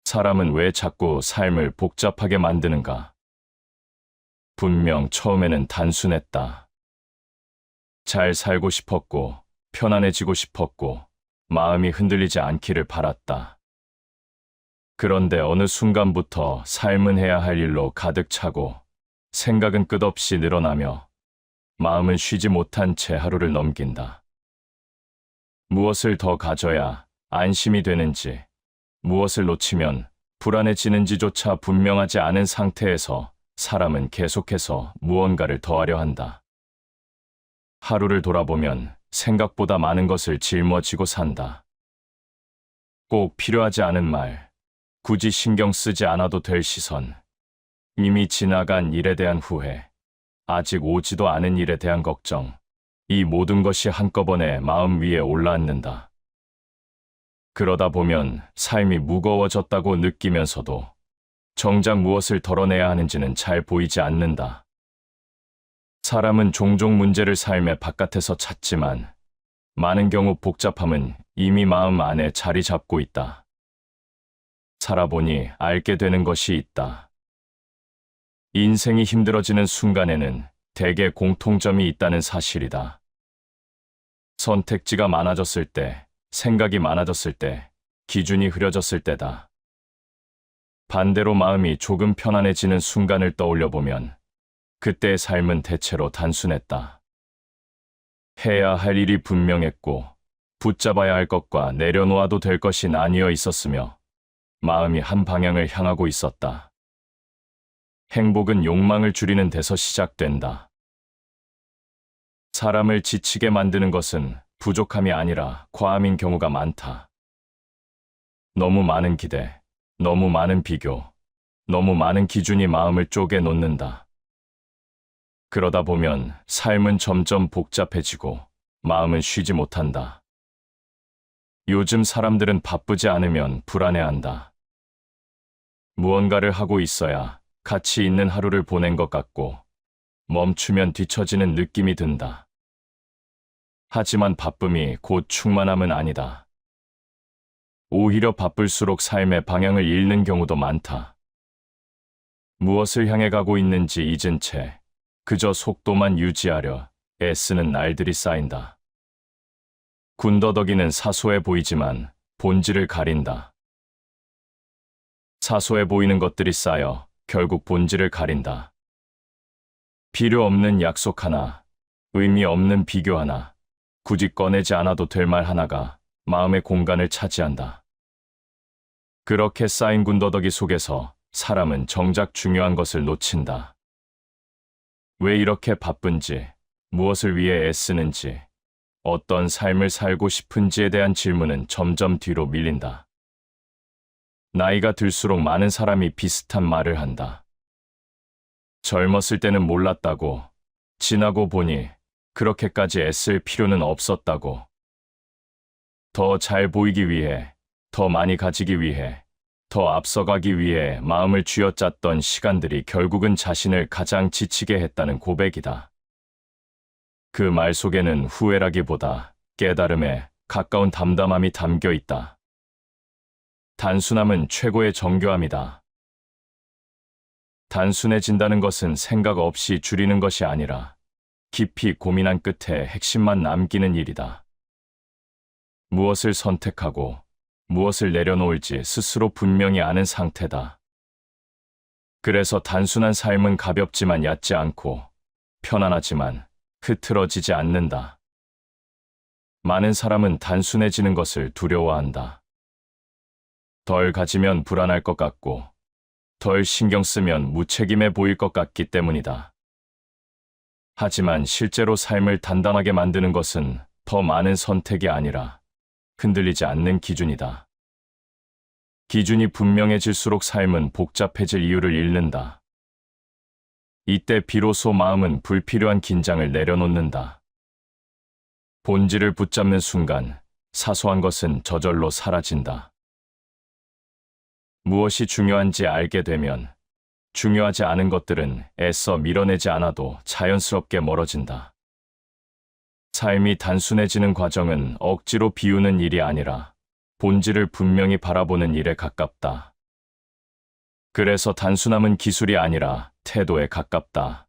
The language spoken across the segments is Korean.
사람은 왜 자꾸 삶을 복잡하게 만드는가? 분명 처음에는 단순했다. 잘 살고 싶었고, 편안해지고 싶었고, 마음이 흔들리지 않기를 바랐다. 그런데 어느 순간부터 삶은 해야 할 일로 가득 차고, 생각은 끝없이 늘어나며, 마음은 쉬지 못한 채 하루를 넘긴다. 무엇을 더 가져야 안심이 되는지, 무엇을 놓치면 불안해지는지조차 분명하지 않은 상태에서 사람은 계속해서 무언가를 더하려 한다. 하루를 돌아보면 생각보다 많은 것을 짊어지고 산다. 꼭 필요하지 않은 말, 굳이 신경 쓰지 않아도 될 시선, 이미 지나간 일에 대한 후회, 아직 오지도 않은 일에 대한 걱정, 이 모든 것이 한꺼번에 마음 위에 올라앉는다. 그러다 보면 삶이 무거워졌다고 느끼면서도 정작 무엇을 덜어내야 하는지는 잘 보이지 않는다. 사람은 종종 문제를 삶의 바깥에서 찾지만 많은 경우 복잡함은 이미 마음 안에 자리 잡고 있다. 살아보니 알게 되는 것이 있다. 인생이 힘들어지는 순간에는 대개 공통점이 있다는 사실이다. 선택지가 많아졌을 때, 생각이 많아졌을 때, 기준이 흐려졌을 때다. 반대로 마음이 조금 편안해지는 순간을 떠올려보면 그때의 삶은 대체로 단순했다. 해야 할 일이 분명했고 붙잡아야 할 것과 내려놓아도 될 것이 나뉘어 있었으며 마음이 한 방향을 향하고 있었다. 행복은 욕망을 줄이는 데서 시작된다. 사람을 지치게 만드는 것은 부족함이 아니라 과함인 경우가 많다. 너무 많은 기대, 너무 많은 비교, 너무 많은 기준이 마음을 쪼개 놓는다. 그러다 보면 삶은 점점 복잡해지고 마음은 쉬지 못한다. 요즘 사람들은 바쁘지 않으면 불안해한다. 무언가를 하고 있어야 가치 있는 하루를 보낸 것 같고 멈추면 뒤처지는 느낌이 든다. 하지만 바쁨이 곧 충만함은 아니다. 오히려 바쁠수록 삶의 방향을 잃는 경우도 많다. 무엇을 향해 가고 있는지 잊은 채 그저 속도만 유지하려 애쓰는 날들이 쌓인다. 군더더기는 사소해 보이지만 본질을 가린다. 사소해 보이는 것들이 쌓여 결국 본질을 가린다. 필요 없는 약속 하나, 의미 없는 비교 하나, 굳이 꺼내지 않아도 될 말 하나가 마음의 공간을 차지한다. 그렇게 쌓인 군더더기 속에서 사람은 정작 중요한 것을 놓친다. 왜 이렇게 바쁜지, 무엇을 위해 애쓰는지, 어떤 삶을 살고 싶은지에 대한 질문은 점점 뒤로 밀린다. 나이가 들수록 많은 사람이 비슷한 말을 한다. 젊었을 때는 몰랐다고, 지나고 보니 그렇게까지 애쓸 필요는 없었다고. 더 잘 보이기 위해, 더 많이 가지기 위해, 더 앞서가기 위해 마음을 쥐어짰던 시간들이 결국은 자신을 가장 지치게 했다는 고백이다. 그 말 속에는 후회라기보다 깨달음에 가까운 담담함이 담겨 있다. 단순함은 최고의 정교함이다. 단순해진다는 것은 생각 없이 줄이는 것이 아니라 깊이 고민한 끝에 핵심만 남기는 일이다. 무엇을 선택하고 무엇을 내려놓을지 스스로 분명히 아는 상태다. 그래서 단순한 삶은 가볍지만 얕지 않고 편안하지만 흐트러지지 않는다. 많은 사람은 단순해지는 것을 두려워한다. 덜 가지면 불안할 것 같고 덜 신경 쓰면 무책임해 보일 것 같기 때문이다. 하지만 실제로 삶을 단단하게 만드는 것은 더 많은 선택이 아니라 흔들리지 않는 기준이다. 기준이 분명해질수록 삶은 복잡해질 이유를 잃는다. 이때 비로소 마음은 불필요한 긴장을 내려놓는다. 본질을 붙잡는 순간 사소한 것은 저절로 사라진다. 무엇이 중요한지 알게 되면 중요하지 않은 것들은 애써 밀어내지 않아도 자연스럽게 멀어진다. 삶이 단순해지는 과정은 억지로 비우는 일이 아니라 본질을 분명히 바라보는 일에 가깝다. 그래서 단순함은 기술이 아니라 태도에 가깝다.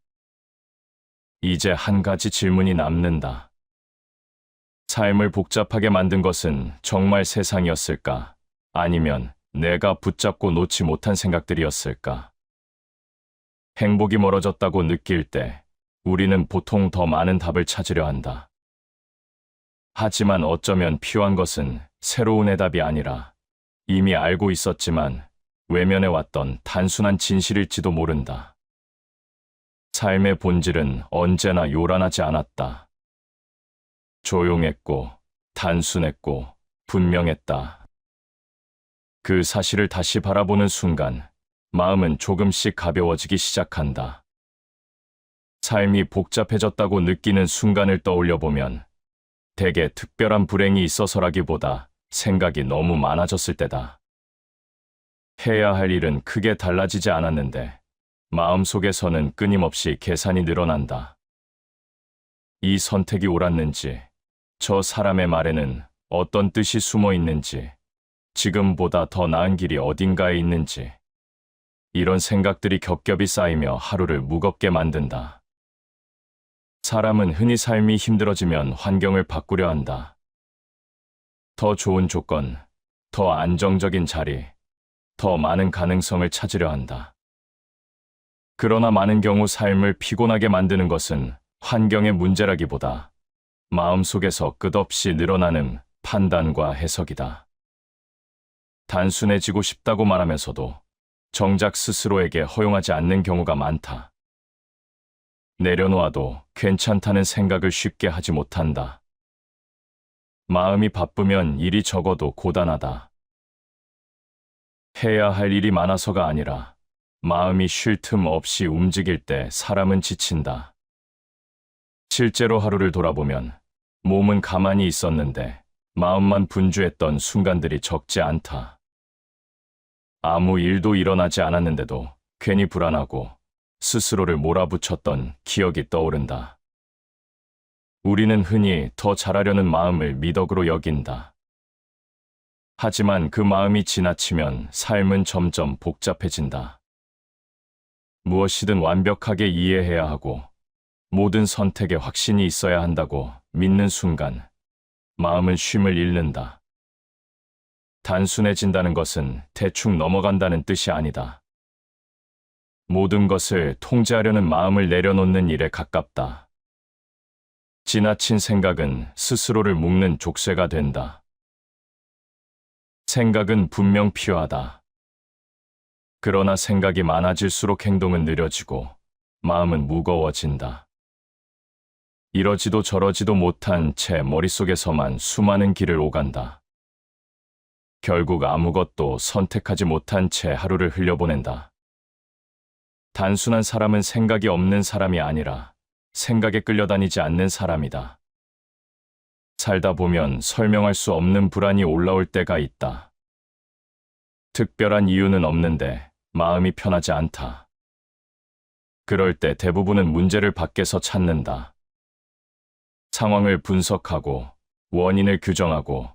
이제 한 가지 질문이 남는다. 삶을 복잡하게 만든 것은 정말 세상이었을까? 아니면 내가 붙잡고 놓지 못한 생각들이었을까? 행복이 멀어졌다고 느낄 때 우리는 보통 더 많은 답을 찾으려 한다. 하지만 어쩌면 필요한 것은 새로운 해답이 아니라 이미 알고 있었지만 외면해 왔던 단순한 진실일지도 모른다. 삶의 본질은 언제나 요란하지 않았다. 조용했고, 단순했고, 분명했다. 그 사실을 다시 바라보는 순간, 마음은 조금씩 가벼워지기 시작한다. 삶이 복잡해졌다고 느끼는 순간을 떠올려 보면, 대개 특별한 불행이 있어서라기보다 생각이 너무 많아졌을 때다. 해야 할 일은 크게 달라지지 않았는데, 마음속에서는 끊임없이 계산이 늘어난다. 이 선택이 옳았는지, 저 사람의 말에는 어떤 뜻이 숨어 있는지, 지금보다 더 나은 길이 어딘가에 있는지, 이런 생각들이 겹겹이 쌓이며 하루를 무겁게 만든다. 사람은 흔히 삶이 힘들어지면 환경을 바꾸려 한다. 더 좋은 조건, 더 안정적인 자리, 더 많은 가능성을 찾으려 한다. 그러나 많은 경우 삶을 피곤하게 만드는 것은 환경의 문제라기보다 마음속에서 끝없이 늘어나는 판단과 해석이다. 단순해지고 싶다고 말하면서도 정작 스스로에게 허용하지 않는 경우가 많다. 내려놓아도 괜찮다는 생각을 쉽게 하지 못한다. 마음이 바쁘면 일이 적어도 고단하다. 해야 할 일이 많아서가 아니라 마음이 쉴 틈 없이 움직일 때 사람은 지친다. 실제로 하루를 돌아보면 몸은 가만히 있었는데 마음만 분주했던 순간들이 적지 않다. 아무 일도 일어나지 않았는데도 괜히 불안하고 스스로를 몰아붙였던 기억이 떠오른다. 우리는 흔히 더 잘하려는 마음을 미덕으로 여긴다. 하지만 그 마음이 지나치면 삶은 점점 복잡해진다. 무엇이든 완벽하게 이해해야 하고 모든 선택에 확신이 있어야 한다고 믿는 순간 마음은 쉼을 잃는다. 단순해진다는 것은 대충 넘어간다는 뜻이 아니다. 모든 것을 통제하려는 마음을 내려놓는 일에 가깝다. 지나친 생각은 스스로를 묶는 족쇄가 된다. 생각은 분명 필요하다. 그러나 생각이 많아질수록 행동은 느려지고 마음은 무거워진다. 이러지도 저러지도 못한 채 머릿속에서만 수많은 길을 오간다. 결국 아무것도 선택하지 못한 채 하루를 흘려보낸다. 단순한 사람은 생각이 없는 사람이 아니라 생각에 끌려다니지 않는 사람이다. 살다 보면 설명할 수 없는 불안이 올라올 때가 있다. 특별한 이유는 없는데 마음이 편하지 않다. 그럴 때 대부분은 문제를 밖에서 찾는다. 상황을 분석하고 원인을 규정하고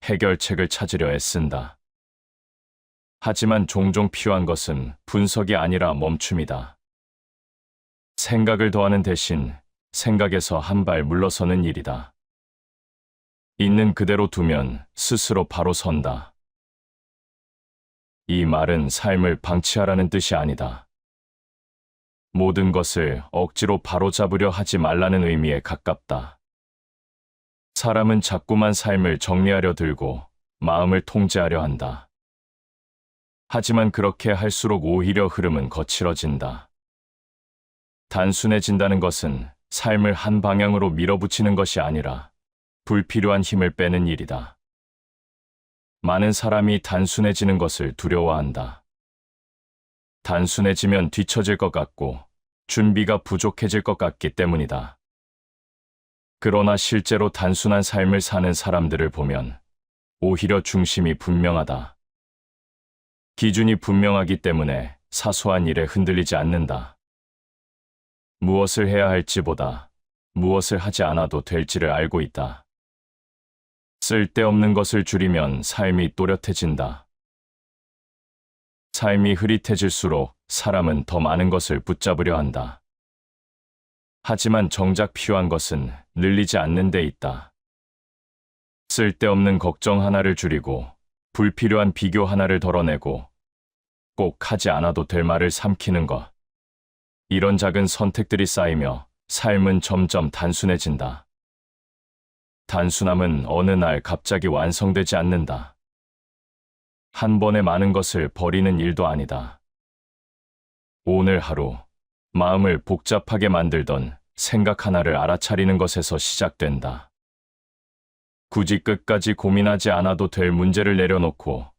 해결책을 찾으려 애쓴다. 하지만 종종 필요한 것은 분석이 아니라 멈춤이다. 생각을 더하는 대신 생각에서 한 발 물러서는 일이다. 있는 그대로 두면 스스로 바로 선다. 이 말은 삶을 방치하라는 뜻이 아니다. 모든 것을 억지로 바로잡으려 하지 말라는 의미에 가깝다. 사람은 자꾸만 삶을 정리하려 들고 마음을 통제하려 한다. 하지만 그렇게 할수록 오히려 흐름은 거칠어진다. 단순해진다는 것은 삶을 한 방향으로 밀어붙이는 것이 아니라 불필요한 힘을 빼는 일이다. 많은 사람이 단순해지는 것을 두려워한다. 단순해지면 뒤처질 것 같고 준비가 부족해질 것 같기 때문이다. 그러나 실제로 단순한 삶을 사는 사람들을 보면 오히려 중심이 분명하다. 기준이 분명하기 때문에 사소한 일에 흔들리지 않는다. 무엇을 해야 할지보다 무엇을 하지 않아도 될지를 알고 있다. 쓸데없는 것을 줄이면 삶이 또렷해진다. 삶이 흐릿해질수록 사람은 더 많은 것을 붙잡으려 한다. 하지만 정작 필요한 것은 늘리지 않는 데 있다. 쓸데없는 걱정 하나를 줄이고 불필요한 비교 하나를 덜어내고 꼭 하지 않아도 될 말을 삼키는 것. 이런 작은 선택들이 쌓이며 삶은 점점 단순해진다. 단순함은 어느 날 갑자기 완성되지 않는다. 한 번에 많은 것을 버리는 일도 아니다. 오늘 하루, 마음을 복잡하게 만들던 생각 하나를 알아차리는 것에서 시작된다. 굳이 끝까지 고민하지 않아도 될 문제를 내려놓고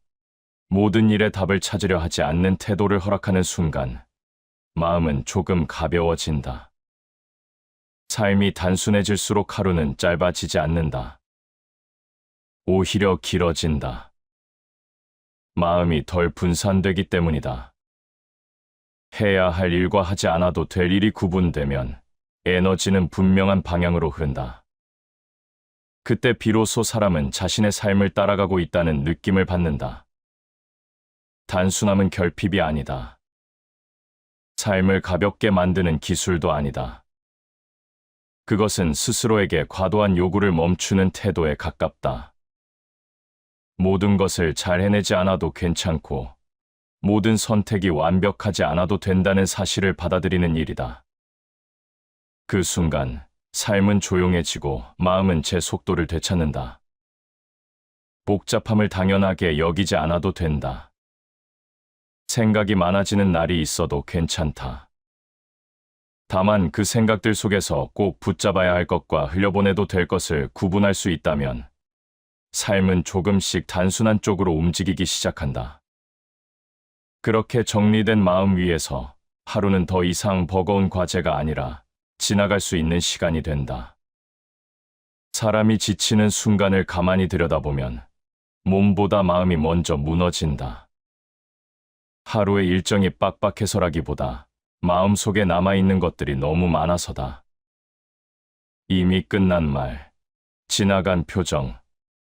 모든 일에 답을 찾으려 하지 않는 태도를 허락하는 순간, 마음은 조금 가벼워진다. 삶이 단순해질수록 하루는 짧아지지 않는다. 오히려 길어진다. 마음이 덜 분산되기 때문이다. 해야 할 일과 하지 않아도 될 일이 구분되면 에너지는 분명한 방향으로 흐른다. 그때 비로소 사람은 자신의 삶을 따라가고 있다는 느낌을 받는다. 단순함은 결핍이 아니다. 삶을 가볍게 만드는 기술도 아니다. 그것은 스스로에게 과도한 요구를 멈추는 태도에 가깝다. 모든 것을 잘 해내지 않아도 괜찮고, 모든 선택이 완벽하지 않아도 된다는 사실을 받아들이는 일이다. 그 순간, 삶은 조용해지고 마음은 제 속도를 되찾는다. 복잡함을 당연하게 여기지 않아도 된다. 생각이 많아지는 날이 있어도 괜찮다. 다만 그 생각들 속에서 꼭 붙잡아야 할 것과 흘려보내도 될 것을 구분할 수 있다면 삶은 조금씩 단순한 쪽으로 움직이기 시작한다. 그렇게 정리된 마음 위에서 하루는 더 이상 버거운 과제가 아니라 지나갈 수 있는 시간이 된다. 사람이 지치는 순간을 가만히 들여다보면 몸보다 마음이 먼저 무너진다. 하루의 일정이 빡빡해서라기보다 마음속에 남아있는 것들이 너무 많아서다. 이미 끝난 말, 지나간 표정,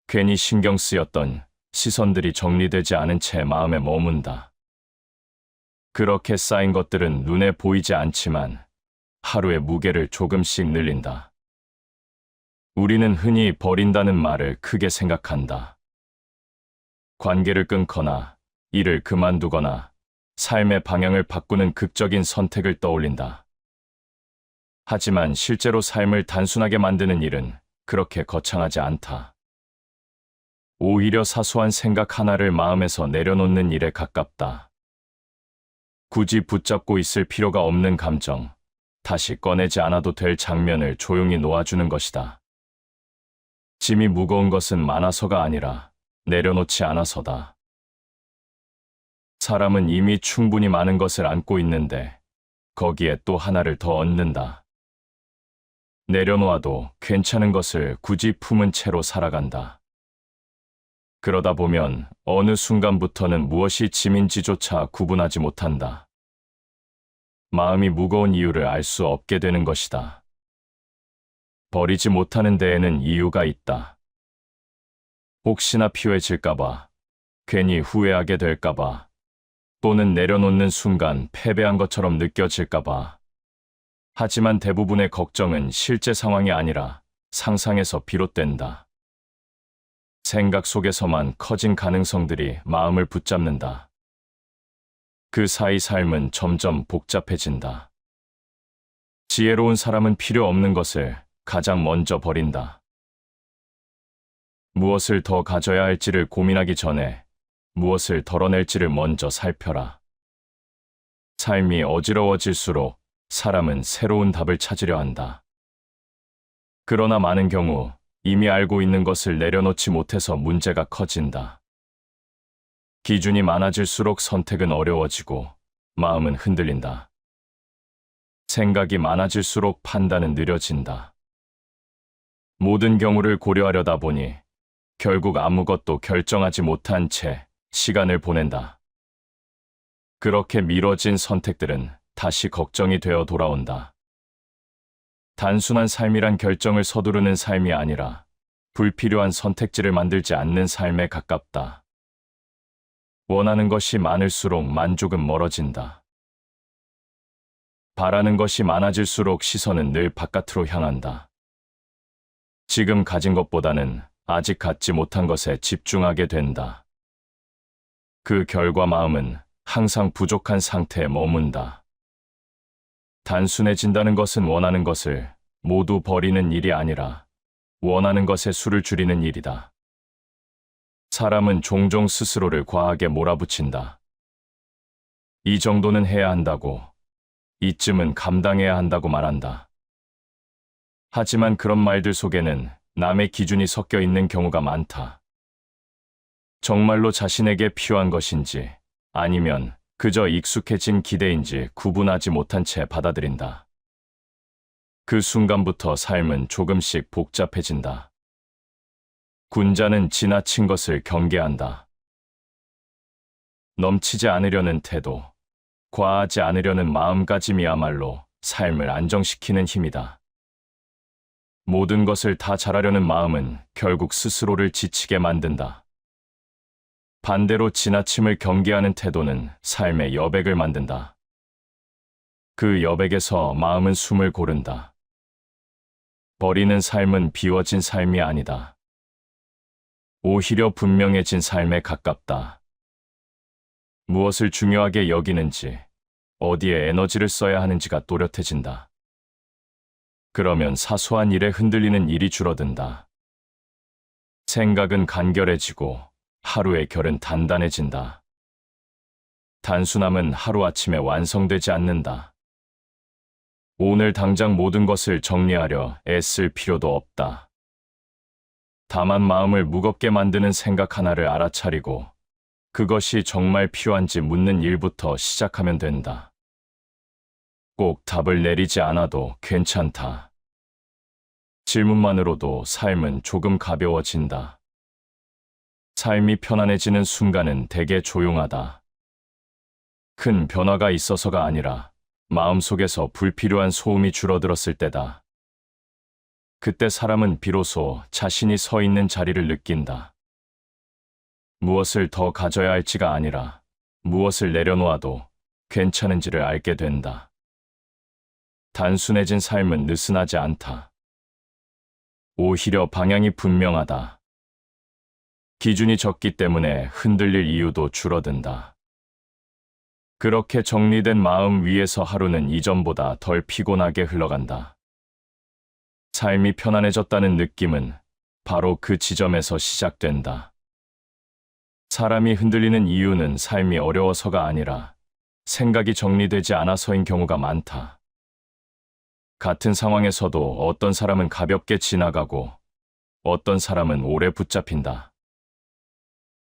괜히 신경 쓰였던 시선들이 정리되지 않은 채 마음에 머문다. 그렇게 쌓인 것들은 눈에 보이지 않지만 하루의 무게를 조금씩 늘린다. 우리는 흔히 버린다는 말을 크게 생각한다. 관계를 끊거나 일을 그만두거나 삶의 방향을 바꾸는 극적인 선택을 떠올린다. 하지만 실제로 삶을 단순하게 만드는 일은 그렇게 거창하지 않다. 오히려 사소한 생각 하나를 마음에서 내려놓는 일에 가깝다. 굳이 붙잡고 있을 필요가 없는 감정, 다시 꺼내지 않아도 될 장면을 조용히 놓아주는 것이다. 짐이 무거운 것은 많아서가 아니라 내려놓지 않아서다. 사람은 이미 충분히 많은 것을 안고 있는데 거기에 또 하나를 더 얹는다. 내려놓아도 괜찮은 것을 굳이 품은 채로 살아간다. 그러다 보면 어느 순간부터는 무엇이 짐인지조차 구분하지 못한다. 마음이 무거운 이유를 알 수 없게 되는 것이다. 버리지 못하는 데에는 이유가 있다. 혹시나 피해질까봐, 괜히 후회하게 될까봐, 또는 내려놓는 순간 패배한 것처럼 느껴질까봐. 하지만 대부분의 걱정은 실제 상황이 아니라 상상에서 비롯된다. 생각 속에서만 커진 가능성들이 마음을 붙잡는다. 그 사이 삶은 점점 복잡해진다. 지혜로운 사람은 필요 없는 것을 가장 먼저 버린다. 무엇을 더 가져야 할지를 고민하기 전에 무엇을 덜어낼지를 먼저 살펴라. 삶이 어지러워질수록 사람은 새로운 답을 찾으려 한다. 그러나 많은 경우 이미 알고 있는 것을 내려놓지 못해서 문제가 커진다. 기준이 많아질수록 선택은 어려워지고 마음은 흔들린다. 생각이 많아질수록 판단은 느려진다. 모든 경우를 고려하려다 보니 결국 아무것도 결정하지 못한 채 시간을 보낸다. 그렇게 미뤄진 선택들은 다시 걱정이 되어 돌아온다. 단순한 삶이란 결정을 서두르는 삶이 아니라 불필요한 선택지를 만들지 않는 삶에 가깝다. 원하는 것이 많을수록 만족은 멀어진다. 바라는 것이 많아질수록 시선은 늘 바깥으로 향한다. 지금 가진 것보다는 아직 갖지 못한 것에 집중하게 된다. 그 결과 마음은 항상 부족한 상태에 머문다. 단순해진다는 것은 원하는 것을 모두 버리는 일이 아니라 원하는 것의 수를 줄이는 일이다. 사람은 종종 스스로를 과하게 몰아붙인다. 이 정도는 해야 한다고, 이쯤은 감당해야 한다고 말한다. 하지만 그런 말들 속에는 남의 기준이 섞여 있는 경우가 많다. 정말로 자신에게 필요한 것인지 아니면 그저 익숙해진 기대인지 구분하지 못한 채 받아들인다. 그 순간부터 삶은 조금씩 복잡해진다. 군자는 지나친 것을 경계한다. 넘치지 않으려는 태도, 과하지 않으려는 마음가짐이야말로 삶을 안정시키는 힘이다. 모든 것을 다 잘하려는 마음은 결국 스스로를 지치게 만든다. 반대로 지나침을 경계하는 태도는 삶의 여백을 만든다. 그 여백에서 마음은 숨을 고른다. 버리는 삶은 비워진 삶이 아니다. 오히려 분명해진 삶에 가깝다. 무엇을 중요하게 여기는지, 어디에 에너지를 써야 하는지가 또렷해진다. 그러면 사소한 일에 흔들리는 일이 줄어든다. 생각은 간결해지고 하루의 결은 단단해진다. 단순함은 하루아침에 완성되지 않는다. 오늘 당장 모든 것을 정리하려 애쓸 필요도 없다. 다만 마음을 무겁게 만드는 생각 하나를 알아차리고 그것이 정말 필요한지 묻는 일부터 시작하면 된다. 꼭 답을 내리지 않아도 괜찮다. 질문만으로도 삶은 조금 가벼워진다. 삶이 편안해지는 순간은 되게 조용하다. 큰 변화가 있어서가 아니라 마음속에서 불필요한 소음이 줄어들었을 때다. 그때 사람은 비로소 자신이 서 있는 자리를 느낀다. 무엇을 더 가져야 할지가 아니라 무엇을 내려놓아도 괜찮은지를 알게 된다. 단순해진 삶은 느슨하지 않다. 오히려 방향이 분명하다. 기준이 적기 때문에 흔들릴 이유도 줄어든다. 그렇게 정리된 마음 위에서 하루는 이전보다 덜 피곤하게 흘러간다. 삶이 편안해졌다는 느낌은 바로 그 지점에서 시작된다. 사람이 흔들리는 이유는 삶이 어려워서가 아니라 생각이 정리되지 않아서인 경우가 많다. 같은 상황에서도 어떤 사람은 가볍게 지나가고 어떤 사람은 오래 붙잡힌다.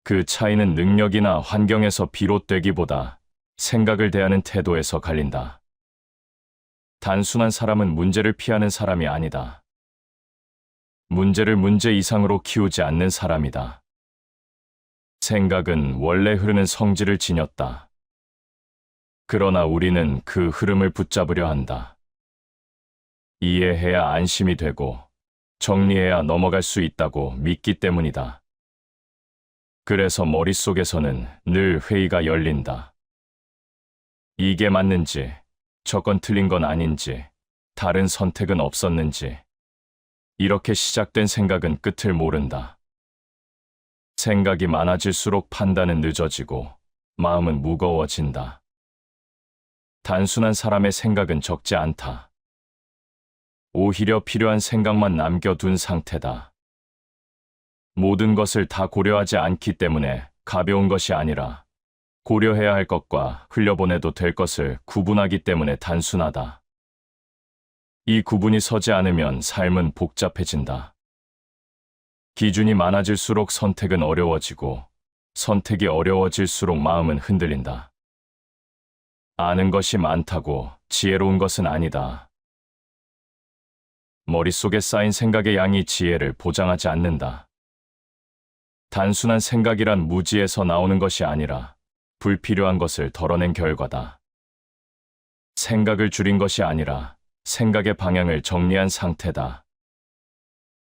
그 차이는 능력이나 환경에서 비롯되기보다 생각을 대하는 태도에서 갈린다. 단순한 사람은 문제를 피하는 사람이 아니다. 문제를 문제 이상으로 키우지 않는 사람이다. 생각은 원래 흐르는 성질을 지녔다. 그러나 우리는 그 흐름을 붙잡으려 한다. 이해해야 안심이 되고 정리해야 넘어갈 수 있다고 믿기 때문이다. 그래서 머릿속에서는 늘 회의가 열린다. 이게 맞는지, 저건 틀린 건 아닌지, 다른 선택은 없었는지. 이렇게 시작된 생각은 끝을 모른다. 생각이 많아질수록 판단은 늦어지고 마음은 무거워진다. 단순한 사람의 생각은 적지 않다. 오히려 필요한 생각만 남겨둔 상태다. 모든 것을 다 고려하지 않기 때문에 가벼운 것이 아니라 고려해야 할 것과 흘려보내도 될 것을 구분하기 때문에 단순하다. 이 구분이 서지 않으면 삶은 복잡해진다. 기준이 많아질수록 선택은 어려워지고 선택이 어려워질수록 마음은 흔들린다. 아는 것이 많다고 지혜로운 것은 아니다. 머릿속에 쌓인 생각의 양이 지혜를 보장하지 않는다. 단순한 생각이란 무지에서 나오는 것이 아니라 불필요한 것을 덜어낸 결과다. 생각을 줄인 것이 아니라 생각의 방향을 정리한 상태다.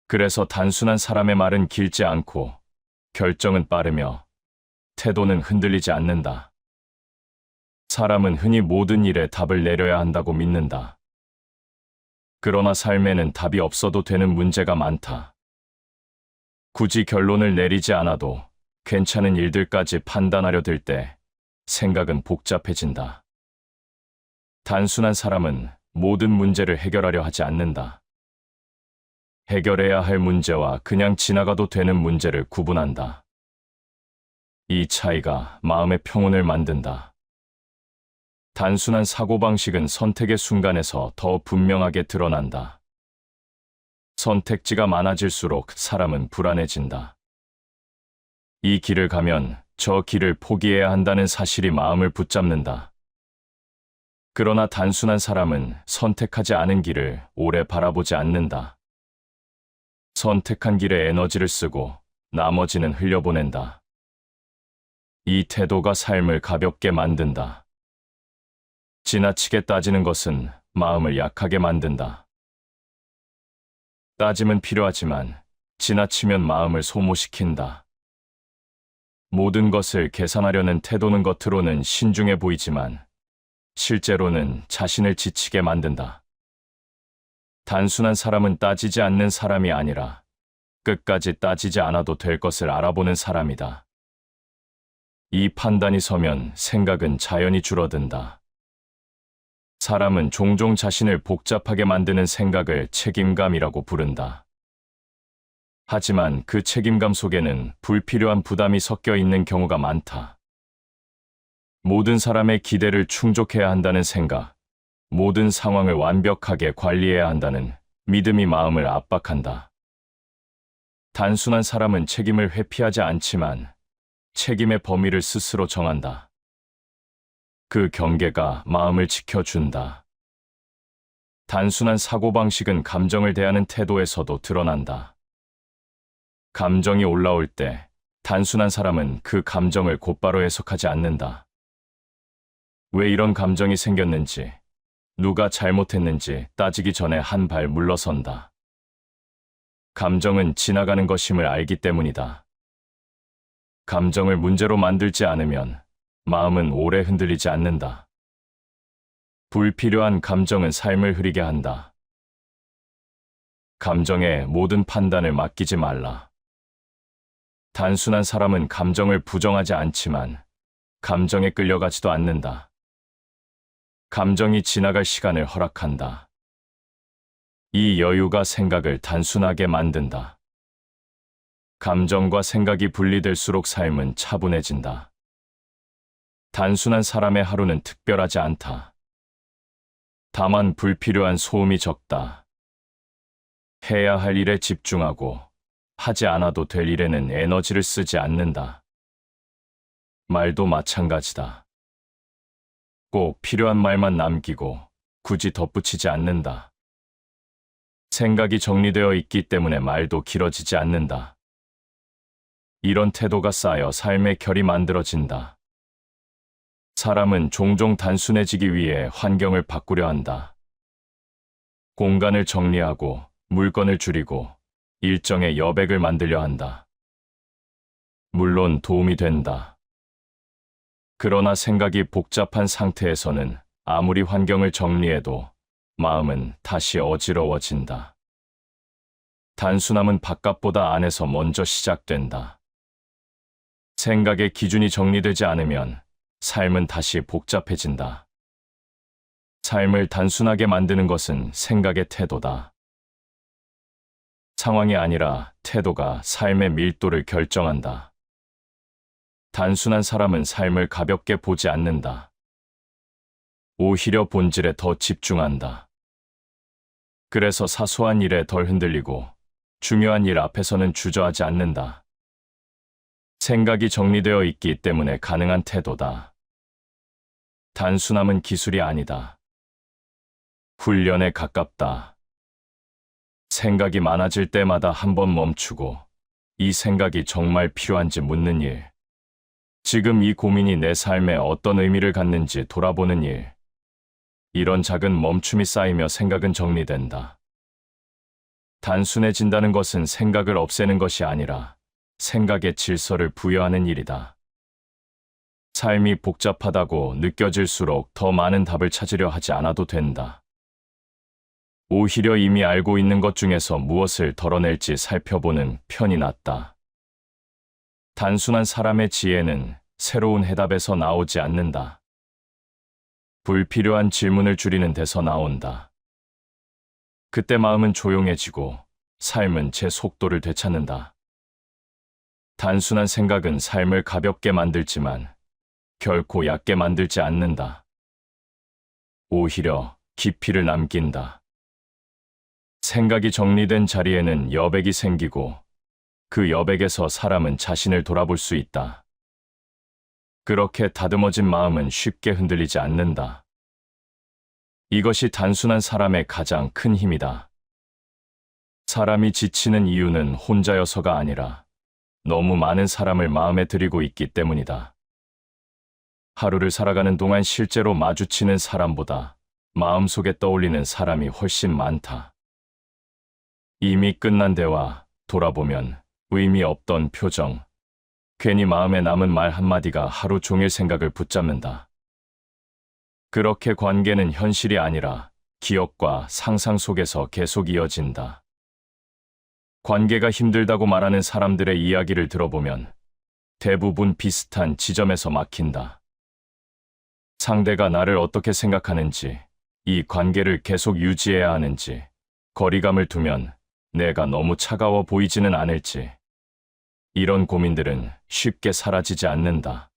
그래서 단순한 사람의 말은 길지 않고 결정은 빠르며 태도는 흔들리지 않는다. 사람은 흔히 모든 일에 답을 내려야 한다고 믿는다. 그러나 삶에는 답이 없어도 되는 문제가 많다. 굳이 결론을 내리지 않아도 괜찮은 일들까지 판단하려 들 때 생각은 복잡해진다. 단순한 사람은 모든 문제를 해결하려 하지 않는다. 해결해야 할 문제와 그냥 지나가도 되는 문제를 구분한다. 이 차이가 마음의 평온을 만든다. 단순한 사고방식은 선택의 순간에서 더 분명하게 드러난다. 선택지가 많아질수록 사람은 불안해진다. 이 길을 가면 저 길을 포기해야 한다는 사실이 마음을 붙잡는다. 그러나 단순한 사람은 선택하지 않은 길을 오래 바라보지 않는다. 선택한 길에 에너지를 쓰고 나머지는 흘려보낸다. 이 태도가 삶을 가볍게 만든다. 지나치게 따지는 것은 마음을 약하게 만든다. 따짐은 필요하지만 지나치면 마음을 소모시킨다. 모든 것을 계산하려는 태도는 겉으로는 신중해 보이지만 실제로는 자신을 지치게 만든다. 단순한 사람은 따지지 않는 사람이 아니라 끝까지 따지지 않아도 될 것을 알아보는 사람이다. 이 판단이 서면 생각은 자연히 줄어든다. 사람은 종종 자신을 복잡하게 만드는 생각을 책임감이라고 부른다. 하지만 그 책임감 속에는 불필요한 부담이 섞여 있는 경우가 많다. 모든 사람의 기대를 충족해야 한다는 생각, 모든 상황을 완벽하게 관리해야 한다는 믿음이 마음을 압박한다. 단순한 사람은 책임을 회피하지 않지만 책임의 범위를 스스로 정한다. 그 경계가 마음을 지켜준다. 단순한 사고방식은 감정을 대하는 태도에서도 드러난다. 감정이 올라올 때 단순한 사람은 그 감정을 곧바로 해석하지 않는다. 왜 이런 감정이 생겼는지, 누가 잘못했는지 따지기 전에 한 발 물러선다. 감정은 지나가는 것임을 알기 때문이다. 감정을 문제로 만들지 않으면 마음은 오래 흔들리지 않는다. 불필요한 감정은 삶을 흐리게 한다. 감정에 모든 판단을 맡기지 말라. 단순한 사람은 감정을 부정하지 않지만 감정에 끌려가지도 않는다. 감정이 지나갈 시간을 허락한다. 이 여유가 생각을 단순하게 만든다. 감정과 생각이 분리될수록 삶은 차분해진다. 단순한 사람의 하루는 특별하지 않다. 다만 불필요한 소음이 적다. 해야 할 일에 집중하고 하지 않아도 될 일에는 에너지를 쓰지 않는다. 말도 마찬가지다. 꼭 필요한 말만 남기고 굳이 덧붙이지 않는다. 생각이 정리되어 있기 때문에 말도 길어지지 않는다. 이런 태도가 쌓여 삶의 결이 만들어진다. 사람은 종종 단순해지기 위해 환경을 바꾸려 한다. 공간을 정리하고 물건을 줄이고 일정의 여백을 만들려 한다. 물론 도움이 된다. 그러나 생각이 복잡한 상태에서는 아무리 환경을 정리해도 마음은 다시 어지러워진다. 단순함은 바깥보다 안에서 먼저 시작된다. 생각의 기준이 정리되지 않으면 삶은 다시 복잡해진다. 삶을 단순하게 만드는 것은 생각의 태도다. 상황이 아니라 태도가 삶의 밀도를 결정한다. 단순한 사람은 삶을 가볍게 보지 않는다. 오히려 본질에 더 집중한다. 그래서 사소한 일에 덜 흔들리고 중요한 일 앞에서는 주저하지 않는다. 생각이 정리되어 있기 때문에 가능한 태도다. 단순함은 기술이 아니다. 훈련에 가깝다. 생각이 많아질 때마다 한 번 멈추고 이 생각이 정말 필요한지 묻는 일. 지금 이 고민이 내 삶에 어떤 의미를 갖는지 돌아보는 일. 이런 작은 멈춤이 쌓이며 생각은 정리된다. 단순해진다는 것은 생각을 없애는 것이 아니라 생각에 질서를 부여하는 일이다. 삶이 복잡하다고 느껴질수록 더 많은 답을 찾으려 하지 않아도 된다. 오히려 이미 알고 있는 것 중에서 무엇을 덜어낼지 살펴보는 편이 낫다. 단순한 사람의 지혜는 새로운 해답에서 나오지 않는다. 불필요한 질문을 줄이는 데서 나온다. 그때 마음은 조용해지고 삶은 제 속도를 되찾는다. 단순한 생각은 삶을 가볍게 만들지만 결코 얕게 만들지 않는다. 오히려 깊이를 남긴다. 생각이 정리된 자리에는 여백이 생기고 그 여백에서 사람은 자신을 돌아볼 수 있다. 그렇게 다듬어진 마음은 쉽게 흔들리지 않는다. 이것이 단순한 사람의 가장 큰 힘이다. 사람이 지치는 이유는 혼자여서가 아니라 너무 많은 사람을 마음에 들이고 있기 때문이다. 하루를 살아가는 동안 실제로 마주치는 사람보다 마음속에 떠올리는 사람이 훨씬 많다. 이미 끝난 대화, 돌아보면 의미 없던 표정, 괜히 마음에 남은 말 한마디가 하루 종일 생각을 붙잡는다. 그렇게 관계는 현실이 아니라 기억과 상상 속에서 계속 이어진다. 관계가 힘들다고 말하는 사람들의 이야기를 들어보면 대부분 비슷한 지점에서 막힌다. 상대가 나를 어떻게 생각하는지, 이 관계를 계속 유지해야 하는지, 거리감을 두면 내가 너무 차가워 보이지는 않을지, 이런 고민들은 쉽게 사라지지 않는다.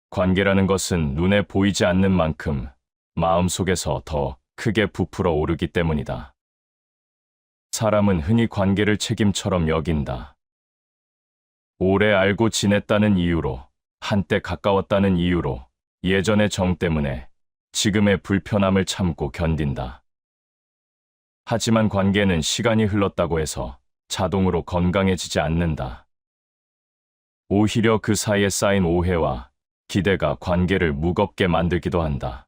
관계라는 것은 눈에 보이지 않는 만큼 마음속에서 더 크게 부풀어 오르기 때문이다. 사람은 흔히 관계를 책임처럼 여긴다. 오래 알고 지냈다는 이유로, 한때 가까웠다는 이유로, 예전의 정 때문에 지금의 불편함을 참고 견딘다. 하지만 관계는 시간이 흘렀다고 해서 자동으로 건강해지지 않는다. 오히려 그 사이에 쌓인 오해와 기대가 관계를 무겁게 만들기도 한다.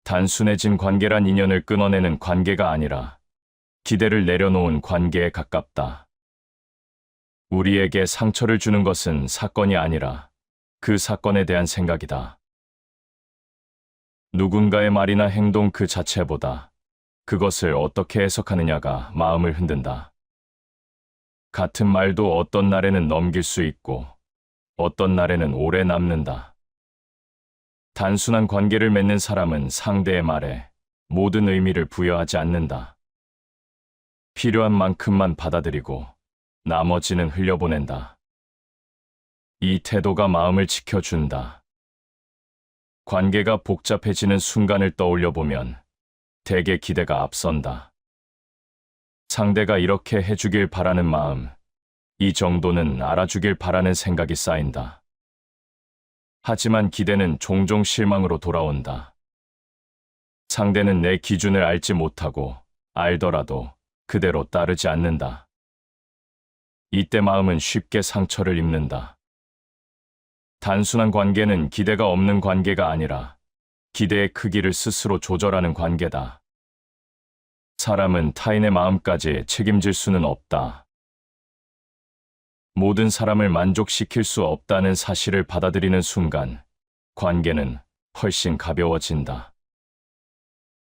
단순해진 관계란 인연을 끊어내는 관계가 아니라 기대를 내려놓은 관계에 가깝다. 우리에게 상처를 주는 것은 사건이 아니라 그 사건에 대한 생각이다. 누군가의 말이나 행동 그 자체보다 그것을 어떻게 해석하느냐가 마음을 흔든다. 같은 말도 어떤 날에는 넘길 수 있고 어떤 날에는 오래 남는다. 단순한 관계를 맺는 사람은 상대의 말에 모든 의미를 부여하지 않는다. 필요한 만큼만 받아들이고 나머지는 흘려보낸다. 이 태도가 마음을 지켜준다. 관계가 복잡해지는 순간을 떠올려 보면 대개 기대가 앞선다. 상대가 이렇게 해주길 바라는 마음, 이 정도는 알아주길 바라는 생각이 쌓인다. 하지만 기대는 종종 실망으로 돌아온다. 상대는 내 기준을 알지 못하고 알더라도 그대로 따르지 않는다. 이때 마음은 쉽게 상처를 입는다. 단순한 관계는 기대가 없는 관계가 아니라 기대의 크기를 스스로 조절하는 관계다. 사람은 타인의 마음까지 책임질 수는 없다. 모든 사람을 만족시킬 수 없다는 사실을 받아들이는 순간 관계는 훨씬 가벼워진다.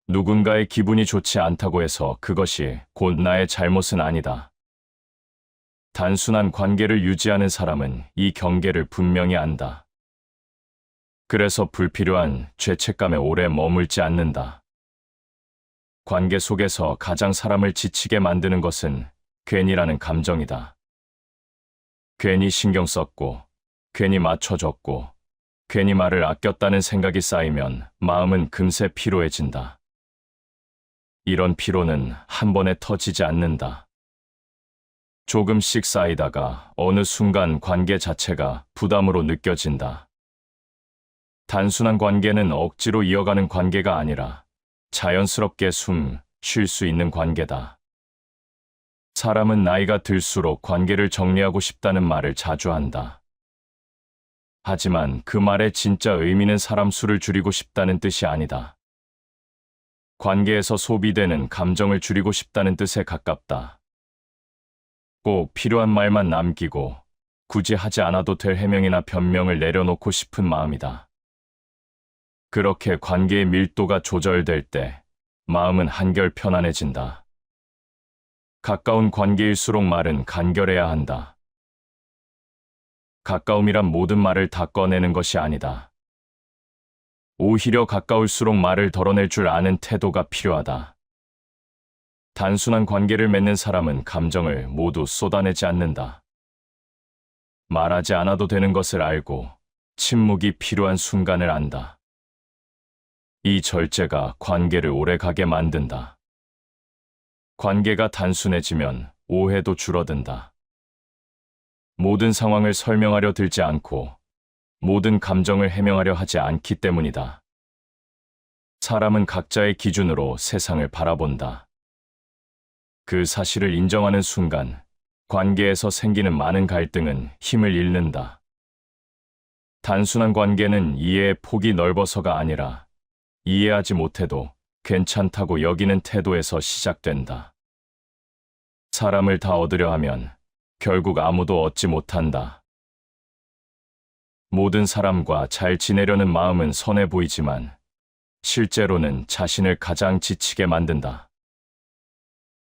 누군가의 기분이 좋지 않다고 해서 그것이 곧 나의 잘못은 아니다. 단순한 관계를 유지하는 사람은 이 경계를 분명히 안다. 그래서 불필요한 죄책감에 오래 머물지 않는다. 관계 속에서 가장 사람을 지치게 만드는 것은 괜히라는 감정이다. 괜히 신경 썼고, 괜히 맞춰줬고, 괜히 말을 아꼈다는 생각이 쌓이면 마음은 금세 피로해진다. 이런 피로는 한 번에 터지지 않는다. 조금씩 쌓이다가 어느 순간 관계 자체가 부담으로 느껴진다. 단순한 관계는 억지로 이어가는 관계가 아니라 자연스럽게 쉴 수 있는 관계다. 사람은 나이가 들수록 관계를 정리하고 싶다는 말을 자주 한다. 하지만 그 말의 진짜 의미는 사람 수를 줄이고 싶다는 뜻이 아니다. 관계에서 소비되는 감정을 줄이고 싶다는 뜻에 가깝다. 꼭 필요한 말만 남기고 굳이 하지 않아도 될 해명이나 변명을 내려놓고 싶은 마음이다. 그렇게 관계의 밀도가 조절될 때 마음은 한결 편안해진다. 가까운 관계일수록 말은 간결해야 한다. 가까움이란 모든 말을 다 꺼내는 것이 아니다. 오히려 가까울수록 말을 덜어낼 줄 아는 태도가 필요하다. 단순한 관계를 맺는 사람은 감정을 모두 쏟아내지 않는다. 말하지 않아도 되는 것을 알고 침묵이 필요한 순간을 안다. 이 절제가 관계를 오래가게 만든다. 관계가 단순해지면 오해도 줄어든다. 모든 상황을 설명하려 들지 않고 모든 감정을 해명하려 하지 않기 때문이다. 사람은 각자의 기준으로 세상을 바라본다. 그 사실을 인정하는 순간 관계에서 생기는 많은 갈등은 힘을 잃는다. 단순한 관계는 이해의 폭이 넓어서가 아니라 이해하지 못해도 괜찮다고 여기는 태도에서 시작된다. 사람을 다 얻으려 하면 결국 아무도 얻지 못한다. 모든 사람과 잘 지내려는 마음은 선해 보이지만 실제로는 자신을 가장 지치게 만든다.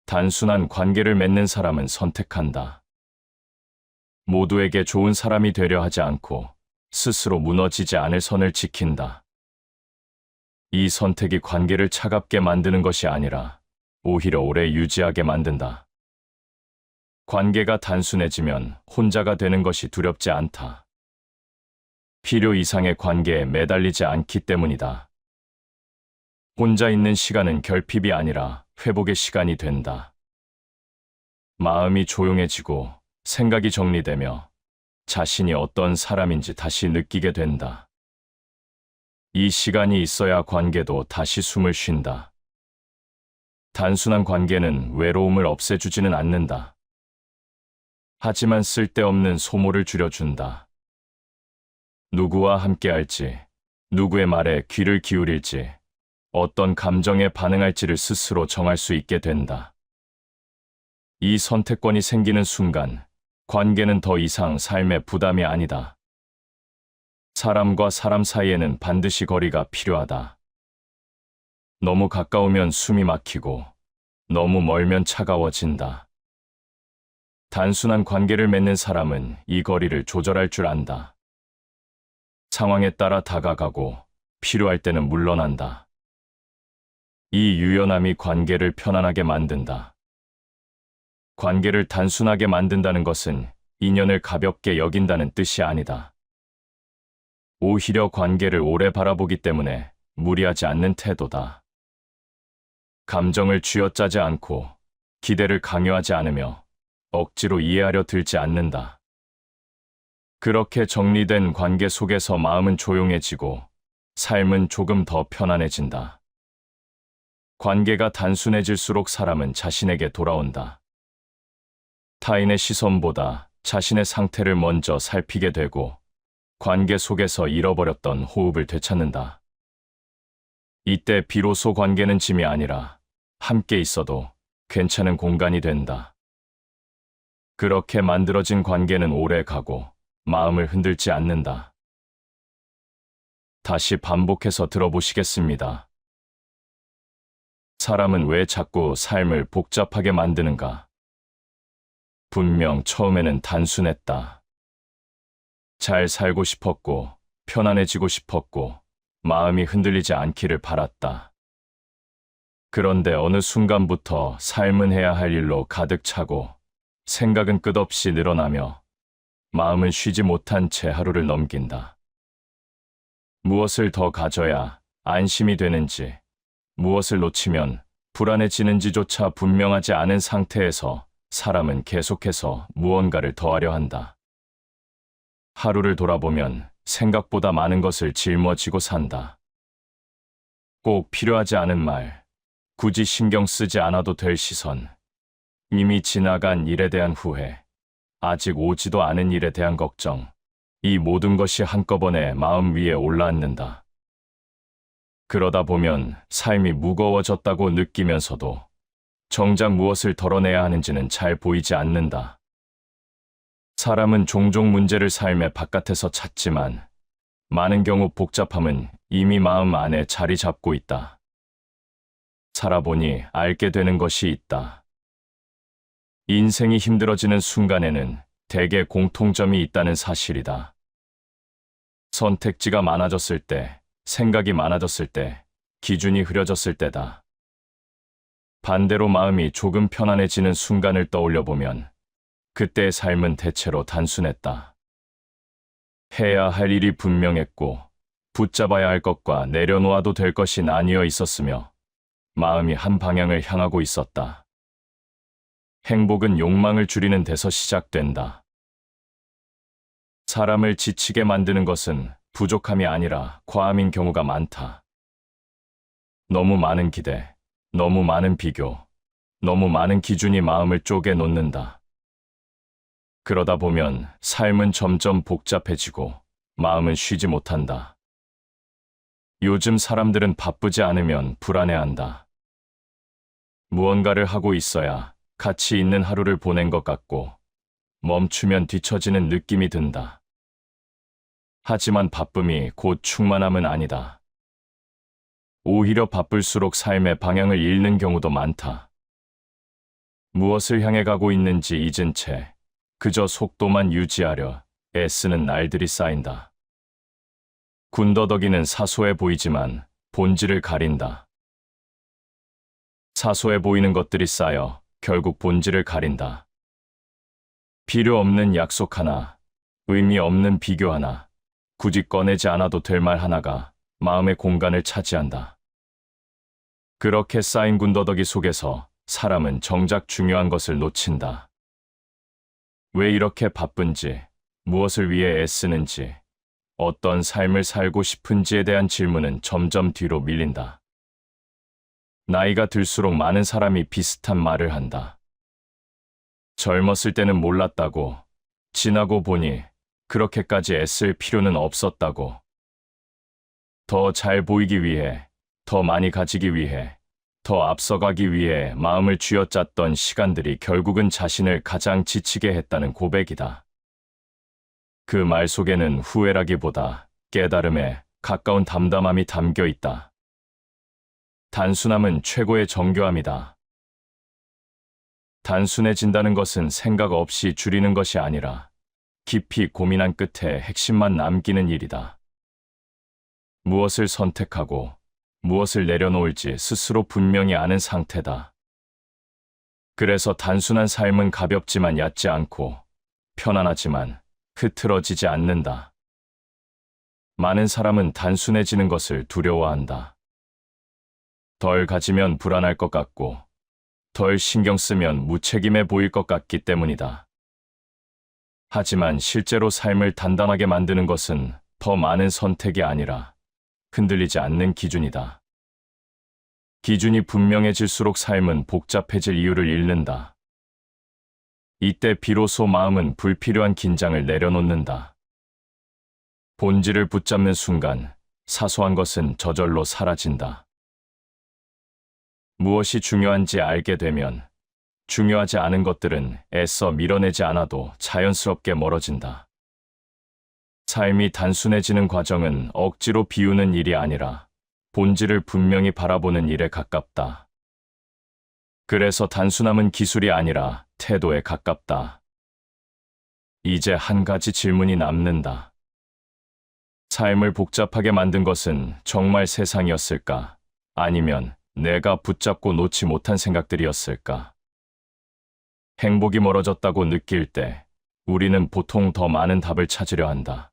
단순한 관계를 맺는 사람은 선택한다. 모두에게 좋은 사람이 되려 하지 않고 스스로 무너지지 않을 선을 지킨다. 이 선택이 관계를 차갑게 만드는 것이 아니라 오히려 오래 유지하게 만든다. 관계가 단순해지면 혼자가 되는 것이 두렵지 않다. 필요 이상의 관계에 매달리지 않기 때문이다. 혼자 있는 시간은 결핍이 아니라 회복의 시간이 된다. 마음이 조용해지고 생각이 정리되며 자신이 어떤 사람인지 다시 느끼게 된다. 이 시간이 있어야 관계도 다시 숨을 쉰다. 단순한 관계는 외로움을 없애주지는 않는다. 하지만 쓸데없는 소모를 줄여준다. 누구와 함께할지, 누구의 말에 귀를 기울일지, 어떤 감정에 반응할지를 스스로 정할 수 있게 된다. 이 선택권이 생기는 순간 관계는 더 이상 삶의 부담이 아니다. 사람과 사람 사이에는 반드시 거리가 필요하다. 너무 가까우면 숨이 막히고 너무 멀면 차가워진다. 단순한 관계를 맺는 사람은 이 거리를 조절할 줄 안다. 상황에 따라 다가가고 필요할 때는 물러난다. 이 유연함이 관계를 편안하게 만든다. 관계를 단순하게 만든다는 것은 인연을 가볍게 여긴다는 뜻이 아니다. 오히려 관계를 오래 바라보기 때문에 무리하지 않는 태도다. 감정을 쥐어짜지 않고 기대를 강요하지 않으며 억지로 이해하려 들지 않는다. 그렇게 정리된 관계 속에서 마음은 조용해지고 삶은 조금 더 편안해진다. 관계가 단순해질수록 사람은 자신에게 돌아온다. 타인의 시선보다 자신의 상태를 먼저 살피게 되고 관계 속에서 잃어버렸던 호흡을 되찾는다. 이때 비로소 관계는 짐이 아니라 함께 있어도 괜찮은 공간이 된다. 그렇게 만들어진 관계는 오래 가고 마음을 흔들지 않는다. 다시 반복해서 들어보시겠습니다. 사람은 왜 자꾸 삶을 복잡하게 만드는가? 분명 처음에는 단순했다. 잘 살고 싶었고, 편안해지고 싶었고, 마음이 흔들리지 않기를 바랐다. 그런데 어느 순간부터 삶은 해야 할 일로 가득 차고, 생각은 끝없이 늘어나며, 마음은 쉬지 못한 채 하루를 넘긴다. 무엇을 더 가져야 안심이 되는지, 무엇을 놓치면 불안해지는지조차 분명하지 않은 상태에서 사람은 계속해서 무언가를 더하려 한다. 하루를 돌아보면 생각보다 많은 것을 짊어지고 산다. 꼭 필요하지 않은 말, 굳이 신경 쓰지 않아도 될 시선, 이미 지나간 일에 대한 후회, 아직 오지도 않은 일에 대한 걱정, 이 모든 것이 한꺼번에 마음 위에 올라앉는다. 그러다 보면 삶이 무거워졌다고 느끼면서도 정작 무엇을 덜어내야 하는지는 잘 보이지 않는다. 사람은 종종 문제를 삶의 바깥에서 찾지만 많은 경우 복잡함은 이미 마음 안에 자리 잡고 있다. 살아보니 알게 되는 것이 있다. 인생이 힘들어지는 순간에는 대개 공통점이 있다는 사실이다. 선택지가 많아졌을 때, 생각이 많아졌을 때, 기준이 흐려졌을 때다. 반대로 마음이 조금 편안해지는 순간을 떠올려 보면 그때의 삶은 대체로 단순했다. 해야 할 일이 분명했고 붙잡아야 할 것과 내려놓아도 될 것이 나뉘어 있었으며 마음이 한 방향을 향하고 있었다. 행복은 욕망을 줄이는 데서 시작된다. 사람을 지치게 만드는 것은 부족함이 아니라 과함인 경우가 많다. 너무 많은 기대, 너무 많은 비교, 너무 많은 기준이 마음을 쪼개 놓는다. 그러다 보면 삶은 점점 복잡해지고 마음은 쉬지 못한다. 요즘 사람들은 바쁘지 않으면 불안해한다. 무언가를 하고 있어야 가치 있는 하루를 보낸 것 같고 멈추면 뒤처지는 느낌이 든다. 하지만 바쁨이 곧 충만함은 아니다. 오히려 바쁠수록 삶의 방향을 잃는 경우도 많다. 무엇을 향해 가고 있는지 잊은 채 그저 속도만 유지하려 애쓰는 날들이 쌓인다. 군더더기는 사소해 보이지만 본질을 가린다. 사소해 보이는 것들이 쌓여 결국 본질을 가린다. 필요 없는 약속 하나, 의미 없는 비교 하나, 굳이 꺼내지 않아도 될 말 하나가 마음의 공간을 차지한다. 그렇게 쌓인 군더더기 속에서 사람은 정작 중요한 것을 놓친다. 왜 이렇게 바쁜지, 무엇을 위해 애쓰는지, 어떤 삶을 살고 싶은지에 대한 질문은 점점 뒤로 밀린다. 나이가 들수록 많은 사람이 비슷한 말을 한다. 젊었을 때는 몰랐다고, 지나고 보니 그렇게까지 애쓸 필요는 없었다고. 더 잘 보이기 위해, 더 많이 가지기 위해, 더 앞서가기 위해 마음을 쥐어짰던 시간들이 결국은 자신을 가장 지치게 했다는 고백이다. 그 말 속에는 후회라기보다 깨달음에 가까운 담담함이 담겨 있다. 단순함은 최고의 정교함이다. 단순해진다는 것은 생각 없이 줄이는 것이 아니라 깊이 고민한 끝에 핵심만 남기는 일이다. 무엇을 선택하고 무엇을 내려놓을지 스스로 분명히 아는 상태다. 그래서 단순한 삶은 가볍지만 얕지 않고 편안하지만 흐트러지지 않는다. 많은 사람은 단순해지는 것을 두려워한다. 덜 가지면 불안할 것 같고 덜 신경 쓰면 무책임해 보일 것 같기 때문이다. 하지만 실제로 삶을 단단하게 만드는 것은 더 많은 선택이 아니라 흔들리지 않는 기준이다. 기준이 분명해질수록 삶은 복잡해질 이유를 잃는다. 이때 비로소 마음은 불필요한 긴장을 내려놓는다. 본질을 붙잡는 순간 사소한 것은 저절로 사라진다. 무엇이 중요한지 알게 되면 중요하지 않은 것들은 애써 밀어내지 않아도 자연스럽게 멀어진다. 삶이 단순해지는 과정은 억지로 비우는 일이 아니라 본질을 분명히 바라보는 일에 가깝다. 그래서 단순함은 기술이 아니라 태도에 가깝다. 이제 한 가지 질문이 남는다. 삶을 복잡하게 만든 것은 정말 세상이었을까? 아니면 내가 붙잡고 놓지 못한 생각들이었을까? 행복이 멀어졌다고 느낄 때 우리는 보통 더 많은 답을 찾으려 한다.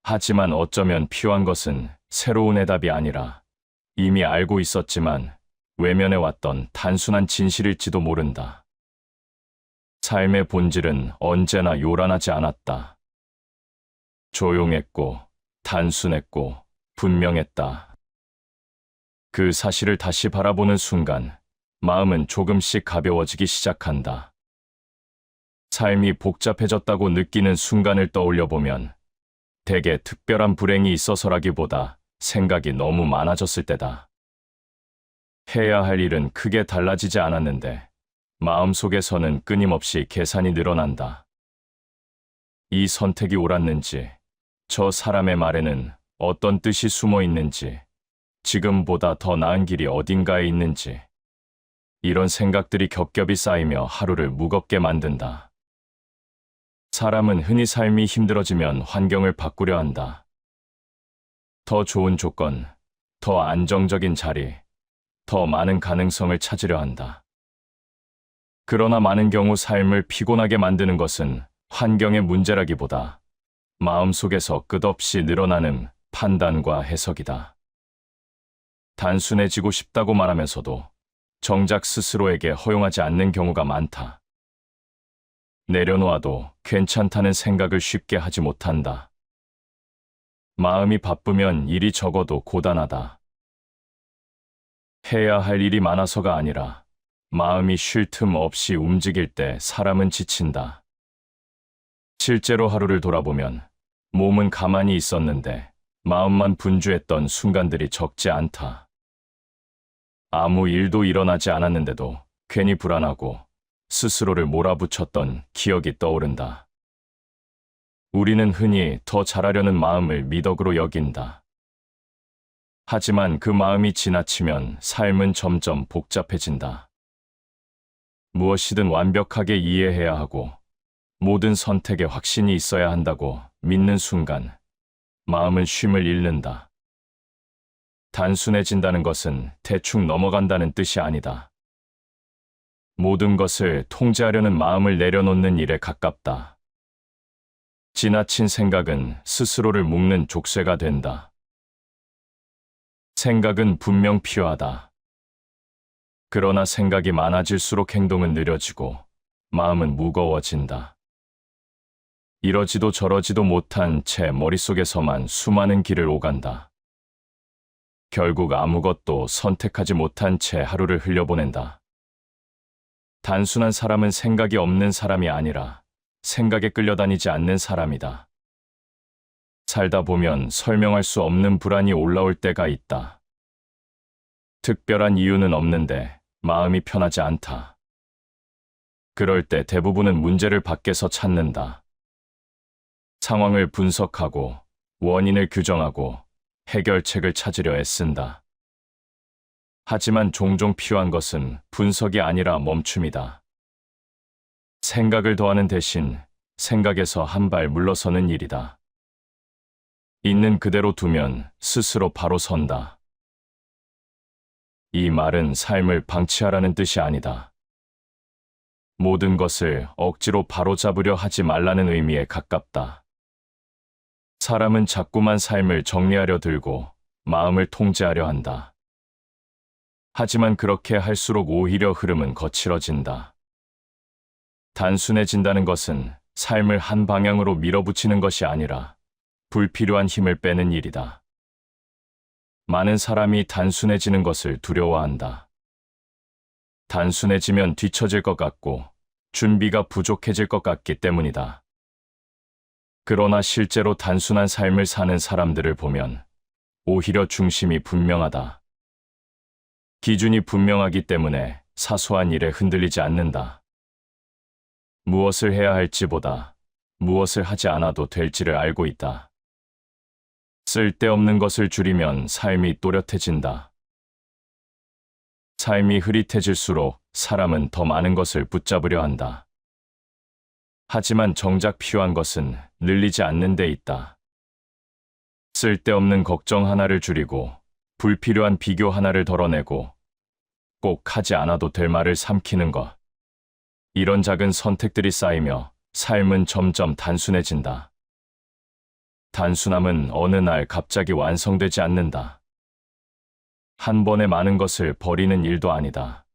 하지만 어쩌면 필요한 것은 새로운 해답이 아니라 이미 알고 있었지만 외면해왔던 단순한 진실일지도 모른다. 삶의 본질은 언제나 요란하지 않았다. 조용했고, 단순했고, 분명했다. 그 사실을 다시 바라보는 순간 마음은 조금씩 가벼워지기 시작한다. 삶이 복잡해졌다고 느끼는 순간을 떠올려 보면 대개 특별한 불행이 있어서라기보다 생각이 너무 많아졌을 때다. 해야 할 일은 크게 달라지지 않았는데 마음속에서는 끊임없이 계산이 늘어난다. 이 선택이 옳았는지, 저 사람의 말에는 어떤 뜻이 숨어 있는지, 지금보다 더 나은 길이 어딘가에 있는지, 이런 생각들이 겹겹이 쌓이며 하루를 무겁게 만든다. 사람은 흔히 삶이 힘들어지면 환경을 바꾸려 한다. 더 좋은 조건, 더 안정적인 자리, 더 많은 가능성을 찾으려 한다. 그러나 많은 경우 삶을 피곤하게 만드는 것은 환경의 문제라기보다 마음속에서 끝없이 늘어나는 판단과 해석이다. 단순해지고 싶다고 말하면서도 정작 스스로에게 허용하지 않는 경우가 많다. 내려놓아도 괜찮다는 생각을 쉽게 하지 못한다. 마음이 바쁘면 일이 적어도 고단하다. 해야 할 일이 많아서가 아니라 마음이 쉴 틈 없이 움직일 때 사람은 지친다. 실제로 하루를 돌아보면 몸은 가만히 있었는데 마음만 분주했던 순간들이 적지 않다. 아무 일도 일어나지 않았는데도 괜히 불안하고 스스로를 몰아붙였던 기억이 떠오른다. 우리는 흔히 더 잘하려는 마음을 미덕으로 여긴다. 하지만 그 마음이 지나치면 삶은 점점 복잡해진다. 무엇이든 완벽하게 이해해야 하고 모든 선택에 확신이 있어야 한다고 믿는 순간 마음은 쉼을 잃는다. 단순해진다는 것은 대충 넘어간다는 뜻이 아니다. 모든 것을 통제하려는 마음을 내려놓는 일에 가깝다. 지나친 생각은 스스로를 묶는 족쇄가 된다. 생각은 분명 필요하다. 그러나 생각이 많아질수록 행동은 느려지고 마음은 무거워진다. 이러지도 저러지도 못한 채 머릿속에서만 수많은 길을 오간다. 결국 아무것도 선택하지 못한 채 하루를 흘려보낸다. 단순한 사람은 생각이 없는 사람이 아니라 생각에 끌려다니지 않는 사람이다. 살다 보면 설명할 수 없는 불안이 올라올 때가 있다. 특별한 이유는 없는데 마음이 편하지 않다. 그럴 때 대부분은 문제를 밖에서 찾는다. 상황을 분석하고 원인을 규정하고 해결책을 찾으려 애쓴다. 하지만 종종 필요한 것은 분석이 아니라 멈춤이다. 생각을 더하는 대신 생각에서 한 발 물러서는 일이다. 있는 그대로 두면 스스로 바로 선다. 이 말은 삶을 방치하라는 뜻이 아니다. 모든 것을 억지로 바로잡으려 하지 말라는 의미에 가깝다. 사람은 자꾸만 삶을 정리하려 들고 마음을 통제하려 한다. 하지만 그렇게 할수록 오히려 흐름은 거칠어진다. 단순해진다는 것은 삶을 한 방향으로 밀어붙이는 것이 아니라 불필요한 힘을 빼는 일이다. 많은 사람이 단순해지는 것을 두려워한다. 단순해지면 뒤처질 것 같고 준비가 부족해질 것 같기 때문이다. 그러나 실제로 단순한 삶을 사는 사람들을 보면 오히려 중심이 분명하다. 기준이 분명하기 때문에 사소한 일에 흔들리지 않는다. 무엇을 해야 할지보다 무엇을 하지 않아도 될지를 알고 있다. 쓸데없는 것을 줄이면 삶이 또렷해진다. 삶이 흐릿해질수록 사람은 더 많은 것을 붙잡으려 한다. 하지만 정작 필요한 것은 늘리지 않는 데 있다. 쓸데없는 걱정 하나를 줄이고 불필요한 비교 하나를 덜어내고 꼭 하지 않아도 될 말을 삼키는 것. 이런 작은 선택들이 쌓이며 삶은 점점 단순해진다. 단순함은 어느 날 갑자기 완성되지 않는다. 한 번에 많은 것을 버리는 일도 아니다.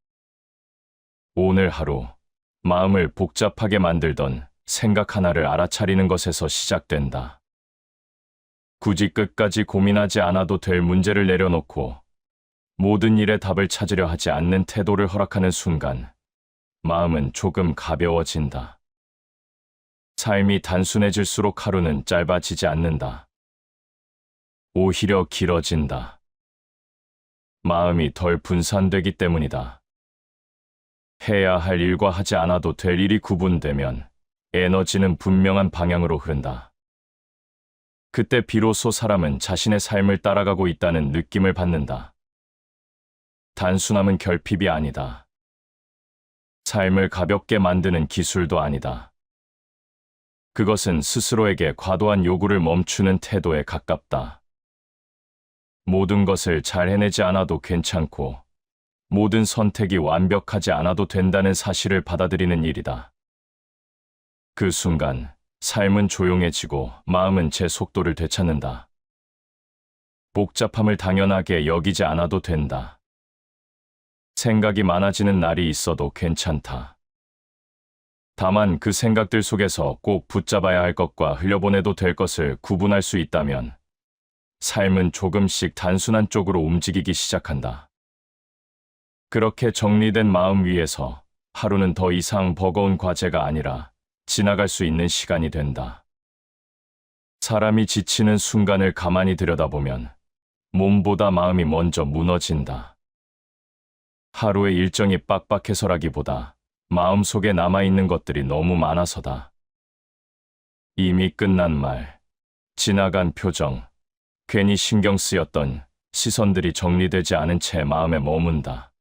오늘 하루, 마음을 복잡하게 만들던 생각 하나를 알아차리는 것에서 시작된다. 굳이 끝까지 고민하지 않아도 될 문제를 내려놓고 모든 일에 답을 찾으려 하지 않는 태도를 허락하는 순간, 마음은 조금 가벼워진다. 삶이 단순해질수록 하루는 짧아지지 않는다. 오히려 길어진다. 마음이 덜 분산되기 때문이다. 해야 할 일과 하지 않아도 될 일이 구분되면 에너지는 분명한 방향으로 흐른다. 그때 비로소 사람은 자신의 삶을 따라가고 있다는 느낌을 받는다. 단순함은 결핍이 아니다. 삶을 가볍게 만드는 기술도 아니다. 그것은 스스로에게 과도한 요구를 멈추는 태도에 가깝다. 모든 것을 잘 해내지 않아도 괜찮고, 모든 선택이 완벽하지 않아도 된다는 사실을 받아들이는 일이다. 그 순간, 삶은 조용해지고 마음은 제 속도를 되찾는다. 복잡함을 당연하게 여기지 않아도 된다. 생각이 많아지는 날이 있어도 괜찮다. 다만 그 생각들 속에서 꼭 붙잡아야 할 것과 흘려보내도 될 것을 구분할 수 있다면 삶은 조금씩 단순한 쪽으로 움직이기 시작한다. 그렇게 정리된 마음 위에서 하루는 더 이상 버거운 과제가 아니라 지나갈 수 있는 시간이 된다. 사람이 지치는 순간을 가만히 들여다보면 몸보다 마음이 먼저 무너진다. 하루의 일정이 빡빡해서라기보다 마음속에 남아있는 것들이 너무 많아서다. 이미 끝난 말, 지나간 표정, 괜히 신경 쓰였던 시선들이 정리되지 않은 채 마음에 머문다.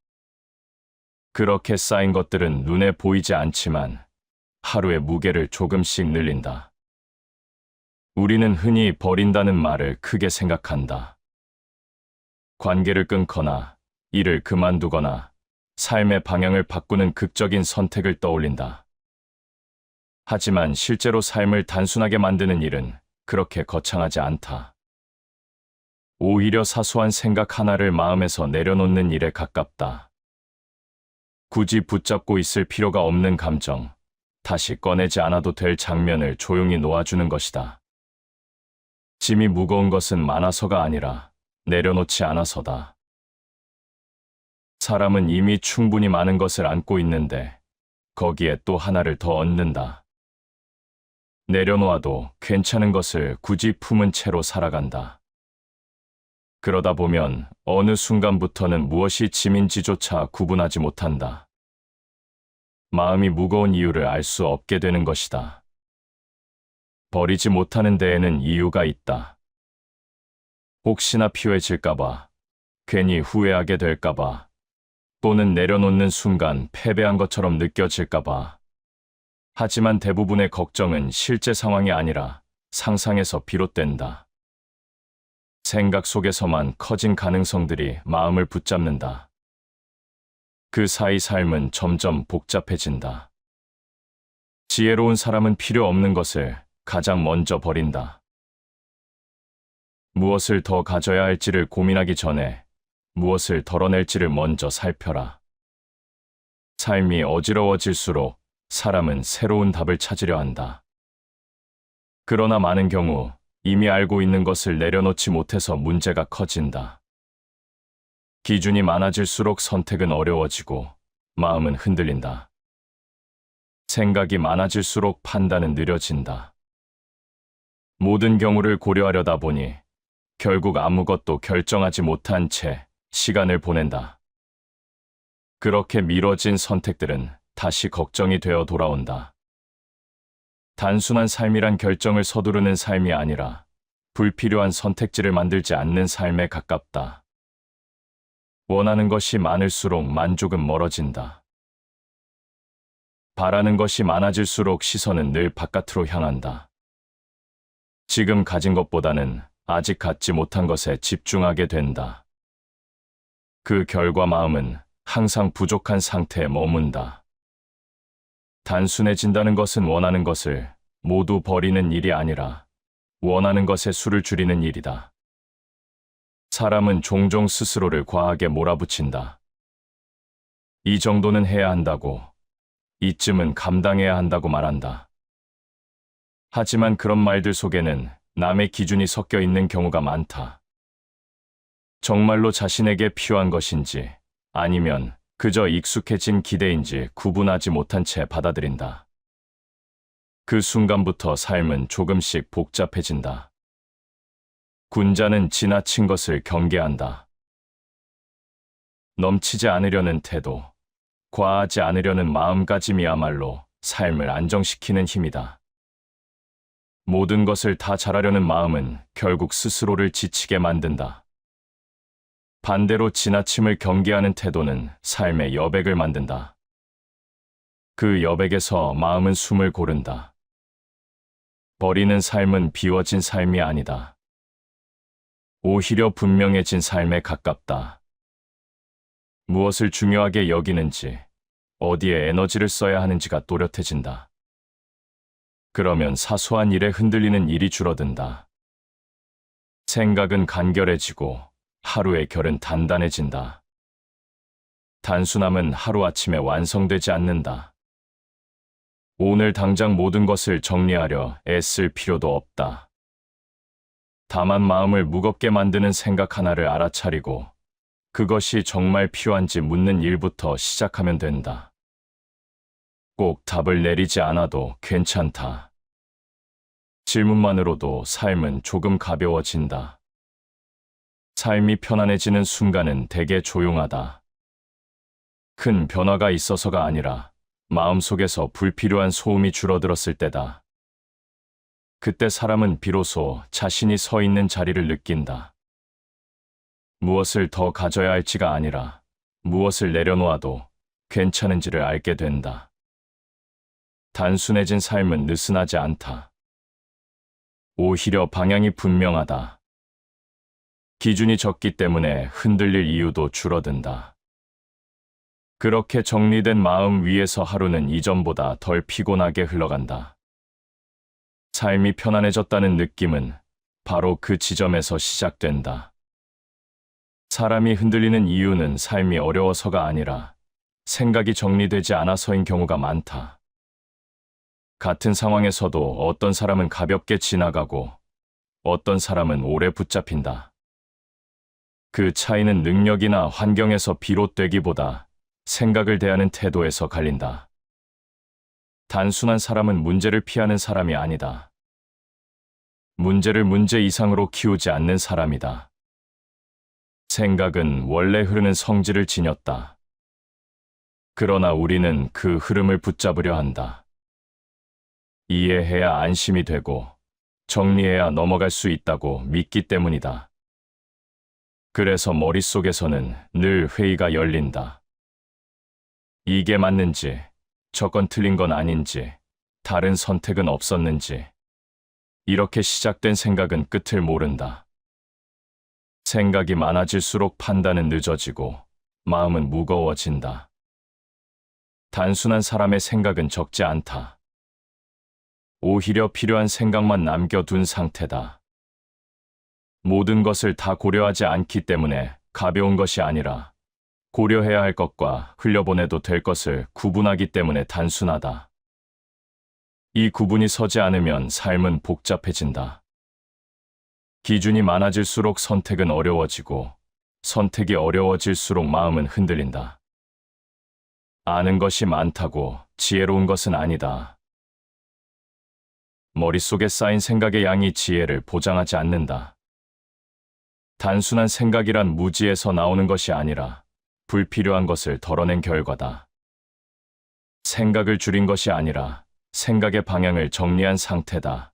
그렇게 쌓인 것들은 눈에 보이지 않지만 하루의 무게를 조금씩 늘린다. 우리는 흔히 버린다는 말을 크게 생각한다. 관계를 끊거나 일을 그만두거나 삶의 방향을 바꾸는 극적인 선택을 떠올린다. 하지만 실제로 삶을 단순하게 만드는 일은 그렇게 거창하지 않다. 오히려 사소한 생각 하나를 마음에서 내려놓는 일에 가깝다. 굳이 붙잡고 있을 필요가 없는 감정, 다시 꺼내지 않아도 될 장면을 조용히 놓아주는 것이다. 짐이 무거운 것은 많아서가 아니라 내려놓지 않아서다. 사람은 이미 충분히 많은 것을 안고 있는데 거기에 또 하나를 더 얻는다. 내려놓아도 괜찮은 것을 굳이 품은 채로 살아간다. 그러다 보면 어느 순간부터는 무엇이 짐인지조차 구분하지 못한다. 마음이 무거운 이유를 알 수 없게 되는 것이다. 버리지 못하는 데에는 이유가 있다. 혹시나 피해질까봐, 괜히 후회하게 될까봐, 또는 내려놓는 순간 패배한 것처럼 느껴질까봐. 하지만 대부분의 걱정은 실제 상황이 아니라 상상에서 비롯된다. 생각 속에서만 커진 가능성들이 마음을 붙잡는다. 그 사이 삶은 점점 복잡해진다. 지혜로운 사람은 필요 없는 것을 가장 먼저 버린다. 무엇을 더 가져야 할지를 고민하기 전에 무엇을 덜어낼지를 먼저 살펴라. 삶이 어지러워질수록 사람은 새로운 답을 찾으려 한다. 그러나 많은 경우 이미 알고 있는 것을 내려놓지 못해서 문제가 커진다. 기준이 많아질수록 선택은 어려워지고 마음은 흔들린다. 생각이 많아질수록 판단은 느려진다. 모든 경우를 고려하려다 보니 결국 아무것도 결정하지 못한 채 시간을 보낸다. 그렇게 미뤄진 선택들은 다시 걱정이 되어 돌아온다. 단순한 삶이란 결정을 서두르는 삶이 아니라 불필요한 선택지를 만들지 않는 삶에 가깝다. 원하는 것이 많을수록 만족은 멀어진다. 바라는 것이 많아질수록 시선은 늘 바깥으로 향한다. 지금 가진 것보다는 아직 갖지 못한 것에 집중하게 된다. 그 결과 마음은 항상 부족한 상태에 머문다. 단순해진다는 것은 원하는 것을 모두 버리는 일이 아니라 원하는 것의 수를 줄이는 일이다. 사람은 종종 스스로를 과하게 몰아붙인다. 이 정도는 해야 한다고, 이쯤은 감당해야 한다고 말한다. 하지만 그런 말들 속에는 남의 기준이 섞여 있는 경우가 많다. 정말로 자신에게 필요한 것인지 아니면 그저 익숙해진 기대인지 구분하지 못한 채 받아들인다. 그 순간부터 삶은 조금씩 복잡해진다. 군자는 지나친 것을 경계한다. 넘치지 않으려는 태도, 과하지 않으려는 마음가짐이야말로 삶을 안정시키는 힘이다. 모든 것을 다 잘하려는 마음은 결국 스스로를 지치게 만든다. 반대로 지나침을 경계하는 태도는 삶의 여백을 만든다. 그 여백에서 마음은 숨을 고른다. 버리는 삶은 비워진 삶이 아니다. 오히려 분명해진 삶에 가깝다. 무엇을 중요하게 여기는지, 어디에 에너지를 써야 하는지가 또렷해진다. 그러면 사소한 일에 흔들리는 일이 줄어든다. 생각은 간결해지고 하루의 결은 단단해진다. 단순함은 하루아침에 완성되지 않는다. 오늘 당장 모든 것을 정리하려 애쓸 필요도 없다. 다만 마음을 무겁게 만드는 생각 하나를 알아차리고 그것이 정말 필요한지 묻는 일부터 시작하면 된다. 꼭 답을 내리지 않아도 괜찮다. 질문만으로도 삶은 조금 가벼워진다. 삶이 편안해지는 순간은 되게 조용하다. 큰 변화가 있어서가 아니라 마음속에서 불필요한 소음이 줄어들었을 때다. 그때 사람은 비로소 자신이 서 있는 자리를 느낀다. 무엇을 더 가져야 할지가 아니라 무엇을 내려놓아도 괜찮은지를 알게 된다. 단순해진 삶은 느슨하지 않다. 오히려 방향이 분명하다. 기준이 적기 때문에 흔들릴 이유도 줄어든다. 그렇게 정리된 마음 위에서 하루는 이전보다 덜 피곤하게 흘러간다. 삶이 편안해졌다는 느낌은 바로 그 지점에서 시작된다. 사람이 흔들리는 이유는 삶이 어려워서가 아니라 생각이 정리되지 않아서인 경우가 많다. 같은 상황에서도 어떤 사람은 가볍게 지나가고 어떤 사람은 오래 붙잡힌다. 그 차이는 능력이나 환경에서 비롯되기보다 생각을 대하는 태도에서 갈린다. 단순한 사람은 문제를 피하는 사람이 아니다. 문제를 문제 이상으로 키우지 않는 사람이다. 생각은 원래 흐르는 성질을 지녔다. 그러나 우리는 그 흐름을 붙잡으려 한다. 이해해야 안심이 되고 정리해야 넘어갈 수 있다고 믿기 때문이다. 그래서 머릿속에서는 늘 회의가 열린다. 이게 맞는지, 저건 틀린 건 아닌지, 다른 선택은 없었는지. 이렇게 시작된 생각은 끝을 모른다. 생각이 많아질수록 판단은 늦어지고 마음은 무거워진다. 단순한 사람의 생각은 적지 않다. 오히려 필요한 생각만 남겨둔 상태다. 모든 것을 다 고려하지 않기 때문에 가벼운 것이 아니라 고려해야 할 것과 흘려보내도 될 것을 구분하기 때문에 단순하다. 이 구분이 서지 않으면 삶은 복잡해진다. 기준이 많아질수록 선택은 어려워지고 선택이 어려워질수록 마음은 흔들린다. 아는 것이 많다고 지혜로운 것은 아니다. 머릿속에 쌓인 생각의 양이 지혜를 보장하지 않는다. 단순한 생각이란 무지에서 나오는 것이 아니라 불필요한 것을 덜어낸 결과다. 생각을 줄인 것이 아니라 생각의 방향을 정리한 상태다.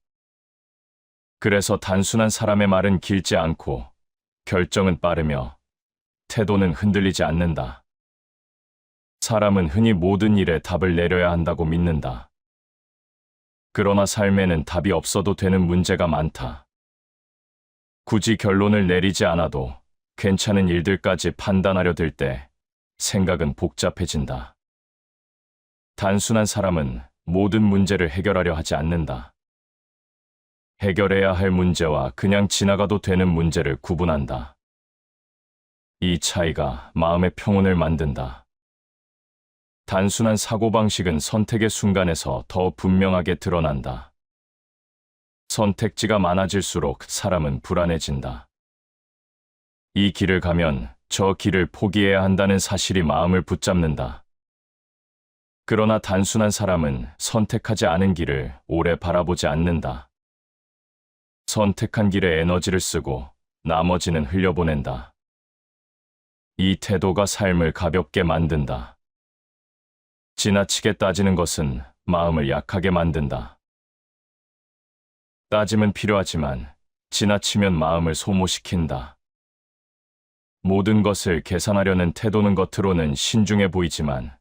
그래서 단순한 사람의 말은 길지 않고 결정은 빠르며 태도는 흔들리지 않는다. 사람은 흔히 모든 일에 답을 내려야 한다고 믿는다. 그러나 삶에는 답이 없어도 되는 문제가 많다. 굳이 결론을 내리지 않아도 괜찮은 일들까지 판단하려 들 때 생각은 복잡해진다. 단순한 사람은 모든 문제를 해결하려 하지 않는다. 해결해야 할 문제와 그냥 지나가도 되는 문제를 구분한다. 이 차이가 마음의 평온을 만든다. 단순한 사고방식은 선택의 순간에서 더 분명하게 드러난다. 선택지가 많아질수록 사람은 불안해진다. 이 길을 가면 저 길을 포기해야 한다는 사실이 마음을 붙잡는다. 그러나 단순한 사람은 선택하지 않은 길을 오래 바라보지 않는다. 선택한 길에 에너지를 쓰고 나머지는 흘려보낸다. 이 태도가 삶을 가볍게 만든다. 지나치게 따지는 것은 마음을 약하게 만든다. 따짐은 필요하지만 지나치면 마음을 소모시킨다. 모든 것을 계산하려는 태도는 겉으로는 신중해 보이지만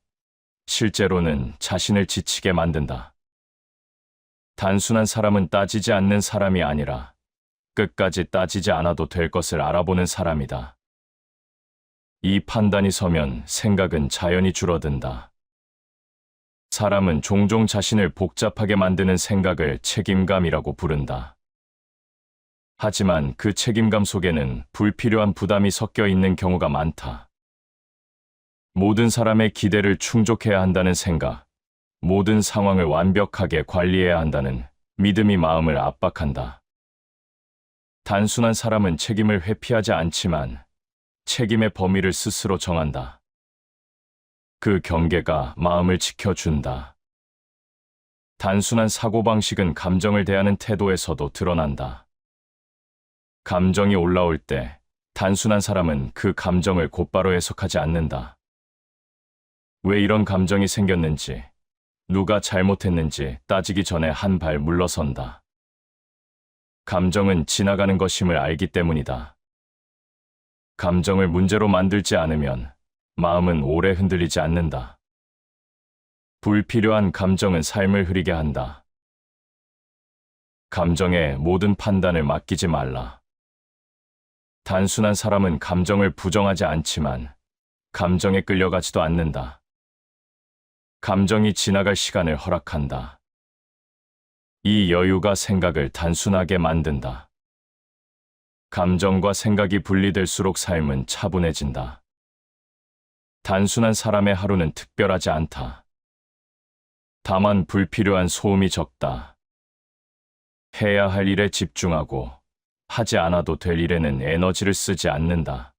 실제로는 자신을 지치게 만든다. 단순한 사람은 따지지 않는 사람이 아니라 끝까지 따지지 않아도 될 것을 알아보는 사람이다. 이 판단이 서면 생각은 자연히 줄어든다. 사람은 종종 자신을 복잡하게 만드는 생각을 책임감이라고 부른다. 하지만 그 책임감 속에는 불필요한 부담이 섞여 있는 경우가 많다. 모든 사람의 기대를 충족해야 한다는 생각, 모든 상황을 완벽하게 관리해야 한다는 믿음이 마음을 압박한다. 단순한 사람은 책임을 회피하지 않지만 책임의 범위를 스스로 정한다. 그 경계가 마음을 지켜준다. 단순한 사고방식은 감정을 대하는 태도에서도 드러난다. 감정이 올라올 때 단순한 사람은 그 감정을 곧바로 해석하지 않는다. 왜 이런 감정이 생겼는지, 누가 잘못했는지 따지기 전에 한 발 물러선다. 감정은 지나가는 것임을 알기 때문이다. 감정을 문제로 만들지 않으면 마음은 오래 흔들리지 않는다. 불필요한 감정은 삶을 흐리게 한다. 감정에 모든 판단을 맡기지 말라. 단순한 사람은 감정을 부정하지 않지만 감정에 끌려가지도 않는다. 감정이 지나갈 시간을 허락한다. 이 여유가 생각을 단순하게 만든다. 감정과 생각이 분리될수록 삶은 차분해진다. 단순한 사람의 하루는 특별하지 않다. 다만 불필요한 소음이 적다. 해야 할 일에 집중하고 하지 않아도 될 일에는 에너지를 쓰지 않는다.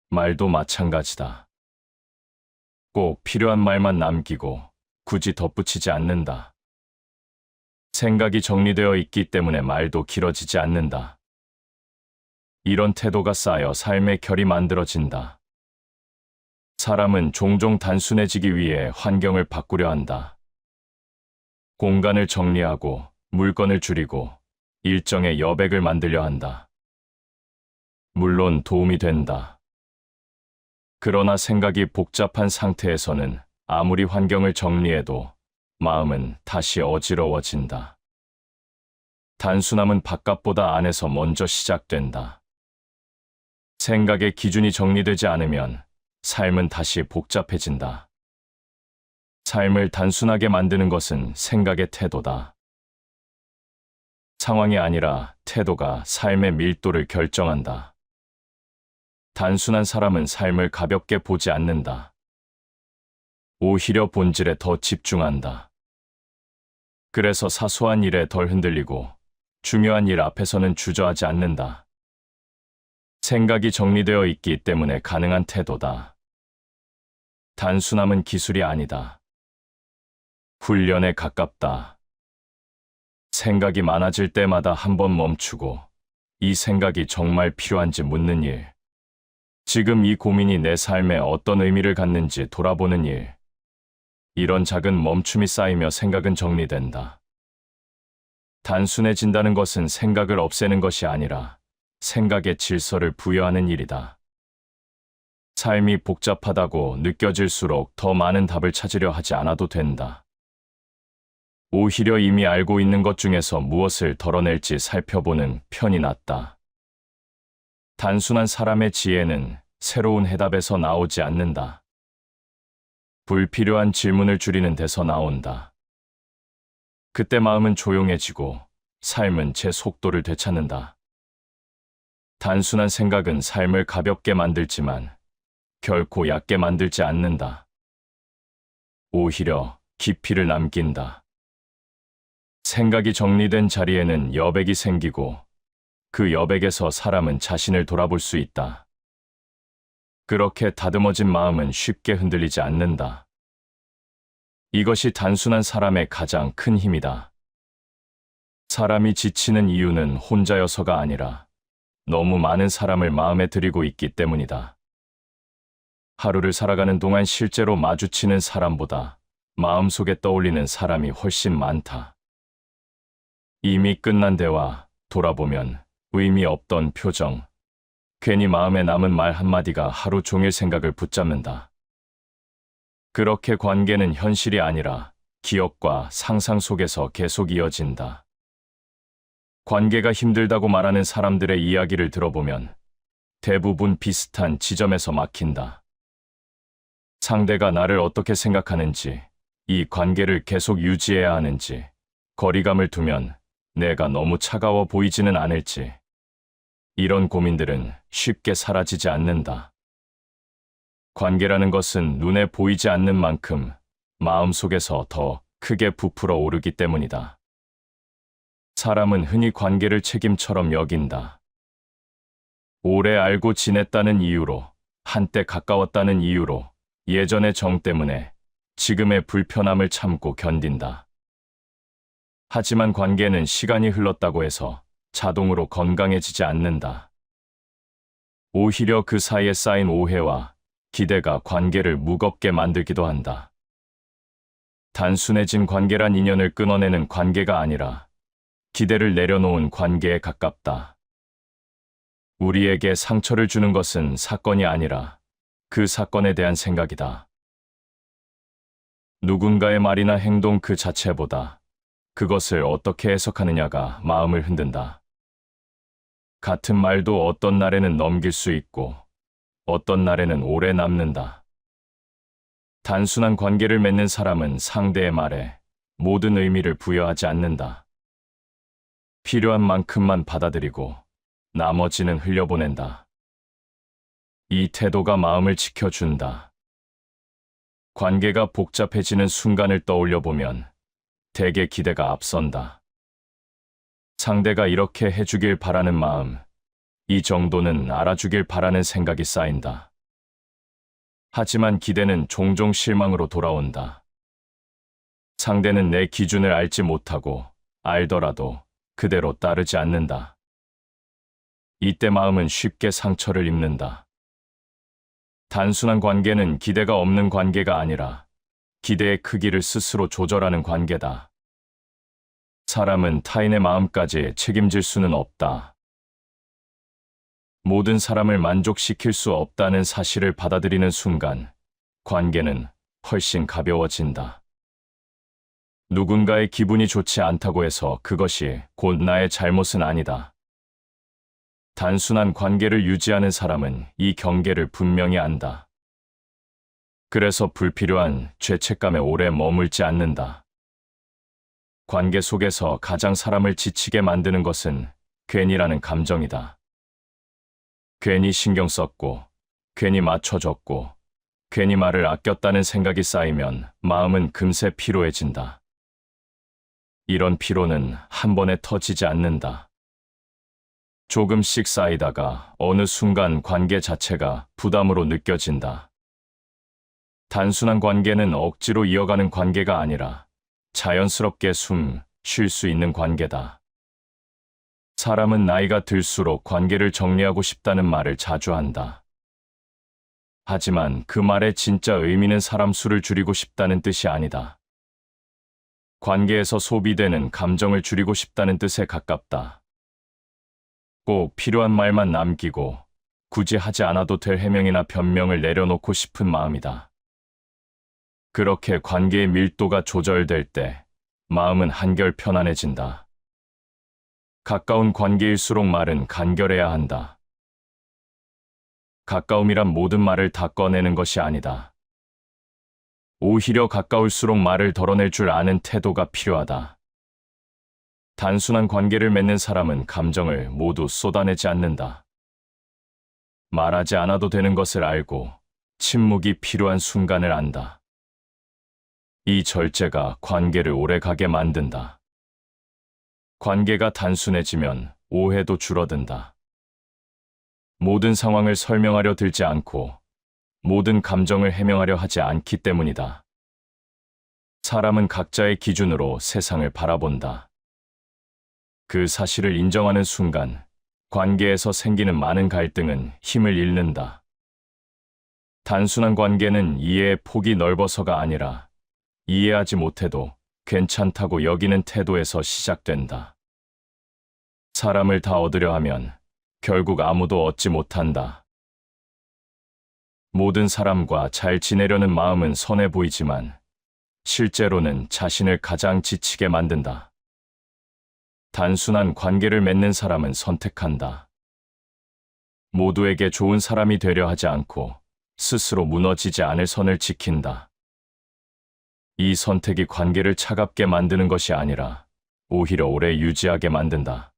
말도 마찬가지다. 꼭 필요한 말만 남기고 굳이 덧붙이지 않는다. 생각이 정리되어 있기 때문에 말도 길어지지 않는다. 이런 태도가 쌓여 삶의 결이 만들어진다. 사람은 종종 단순해지기 위해 환경을 바꾸려 한다. 공간을 정리하고 물건을 줄이고 일정의 여백을 만들려 한다. 물론 도움이 된다. 그러나 생각이 복잡한 상태에서는 아무리 환경을 정리해도 마음은 다시 어지러워진다. 단순함은 바깥보다 안에서 먼저 시작된다. 생각의 기준이 정리되지 않으면 삶은 다시 복잡해진다. 삶을 단순하게 만드는 것은 생각의 태도다. 상황이 아니라 태도가 삶의 밀도를 결정한다. 단순한 사람은 삶을 가볍게 보지 않는다. 오히려 본질에 더 집중한다. 그래서 사소한 일에 덜 흔들리고 중요한 일 앞에서는 주저하지 않는다. 생각이 정리되어 있기 때문에 가능한 태도다. 단순함은 기술이 아니다. 훈련에 가깝다. 생각이 많아질 때마다 한 번 멈추고 이 생각이 정말 필요한지 묻는 일. 지금 이 고민이 내 삶에 어떤 의미를 갖는지 돌아보는 일. 이런 작은 멈춤이 쌓이며 생각은 정리된다. 단순해진다는 것은 생각을 없애는 것이 아니라 생각의 질서를 부여하는 일이다. 삶이 복잡하다고 느껴질수록 더 많은 답을 찾으려 하지 않아도 된다. 오히려 이미 알고 있는 것 중에서 무엇을 덜어낼지 살펴보는 편이 낫다. 단순한 사람의 지혜는 새로운 해답에서 나오지 않는다. 불필요한 질문을 줄이는 데서 나온다. 그때 마음은 조용해지고 삶은 제 속도를 되찾는다. 단순한 생각은 삶을 가볍게 만들지만 결코 얕게 만들지 않는다. 오히려 깊이를 남긴다. 생각이 정리된 자리에는 여백이 생기고 그 여백에서 사람은 자신을 돌아볼 수 있다. 그렇게 다듬어진 마음은 쉽게 흔들리지 않는다. 이것이 단순한 사람의 가장 큰 힘이다. 사람이 지치는 이유는 혼자여서가 아니라 너무 많은 사람을 마음에 들이고 있기 때문이다. 하루를 살아가는 동안 실제로 마주치는 사람보다 마음속에 떠올리는 사람이 훨씬 많다. 이미 끝난 대화, 돌아보면 의미 없던 표정, 괜히 마음에 남은 말 한마디가 하루 종일 생각을 붙잡는다. 그렇게 관계는 현실이 아니라 기억과 상상 속에서 계속 이어진다. 관계가 힘들다고 말하는 사람들의 이야기를 들어보면 대부분 비슷한 지점에서 막힌다. 상대가 나를 어떻게 생각하는지, 이 관계를 계속 유지해야 하는지, 거리감을 두면 내가 너무 차가워 보이지는 않을지, 이런 고민들은 쉽게 사라지지 않는다. 관계라는 것은 눈에 보이지 않는 만큼 마음속에서 더 크게 부풀어 오르기 때문이다. 사람은 흔히 관계를 책임처럼 여긴다. 오래 알고 지냈다는 이유로, 한때 가까웠다는 이유로, 예전의 정 때문에 지금의 불편함을 참고 견딘다. 하지만 관계는 시간이 흘렀다고 해서 자동으로 건강해지지 않는다. 오히려 그 사이에 쌓인 오해와 기대가 관계를 무겁게 만들기도 한다. 단순해진 관계란 인연을 끊어내는 관계가 아니라 기대를 내려놓은 관계에 가깝다. 우리에게 상처를 주는 것은 사건이 아니라 그 사건에 대한 생각이다. 누군가의 말이나 행동 그 자체보다 그것을 어떻게 해석하느냐가 마음을 흔든다. 같은 말도 어떤 날에는 넘길 수 있고 어떤 날에는 오래 남는다. 단순한 관계를 맺는 사람은 상대의 말에 모든 의미를 부여하지 않는다. 필요한 만큼만 받아들이고 나머지는 흘려보낸다. 이 태도가 마음을 지켜준다. 관계가 복잡해지는 순간을 떠올려 보면 대개 기대가 앞선다. 상대가 이렇게 해주길 바라는 마음, 이 정도는 알아주길 바라는 생각이 쌓인다. 하지만 기대는 종종 실망으로 돌아온다. 상대는 내 기준을 알지 못하고 알더라도 그대로 따르지 않는다. 이때 마음은 쉽게 상처를 입는다. 단순한 관계는 기대가 없는 관계가 아니라 기대의 크기를 스스로 조절하는 관계다. 사람은 타인의 마음까지 책임질 수는 없다. 모든 사람을 만족시킬 수 없다는 사실을 받아들이는 순간 관계는 훨씬 가벼워진다. 누군가의 기분이 좋지 않다고 해서 그것이 곧 나의 잘못은 아니다. 단순한 관계를 유지하는 사람은 이 경계를 분명히 안다. 그래서 불필요한 죄책감에 오래 머물지 않는다. 관계 속에서 가장 사람을 지치게 만드는 것은 괜히라는 감정이다. 괜히 신경 썼고, 괜히 맞춰줬고, 괜히 말을 아꼈다는 생각이 쌓이면 마음은 금세 피로해진다. 이런 피로는 한 번에 터지지 않는다. 조금씩 쌓이다가 어느 순간 관계 자체가 부담으로 느껴진다. 단순한 관계는 억지로 이어가는 관계가 아니라 자연스럽게 쉴 수 있는 관계다. 사람은 나이가 들수록 관계를 정리하고 싶다는 말을 자주 한다. 하지만 그 말의 진짜 의미는 사람 수를 줄이고 싶다는 뜻이 아니다. 관계에서 소비되는 감정을 줄이고 싶다는 뜻에 가깝다. 꼭 필요한 말만 남기고 굳이 하지 않아도 될 해명이나 변명을 내려놓고 싶은 마음이다. 그렇게 관계의 밀도가 조절될 때 마음은 한결 편안해진다. 가까운 관계일수록 말은 간결해야 한다. 가까움이란 모든 말을 다 꺼내는 것이 아니다. 오히려 가까울수록 말을 덜어낼 줄 아는 태도가 필요하다. 단순한 관계를 맺는 사람은 감정을 모두 쏟아내지 않는다. 말하지 않아도 되는 것을 알고 침묵이 필요한 순간을 안다. 이 절제가 관계를 오래가게 만든다. 관계가 단순해지면 오해도 줄어든다. 모든 상황을 설명하려 들지 않고 모든 감정을 해명하려 하지 않기 때문이다. 사람은 각자의 기준으로 세상을 바라본다. 그 사실을 인정하는 순간 관계에서 생기는 많은 갈등은 힘을 잃는다. 단순한 관계는 이해의 폭이 넓어서가 아니라 이해하지 못해도 괜찮다고 여기는 태도에서 시작된다. 사람을 다 얻으려 하면 결국 아무도 얻지 못한다. 모든 사람과 잘 지내려는 마음은 선해 보이지만 실제로는 자신을 가장 지치게 만든다. 단순한 관계를 맺는 사람은 선택한다. 모두에게 좋은 사람이 되려 하지 않고 스스로 무너지지 않을 선을 지킨다. 이 선택이 관계를 차갑게 만드는 것이 아니라 오히려 오래 유지하게 만든다.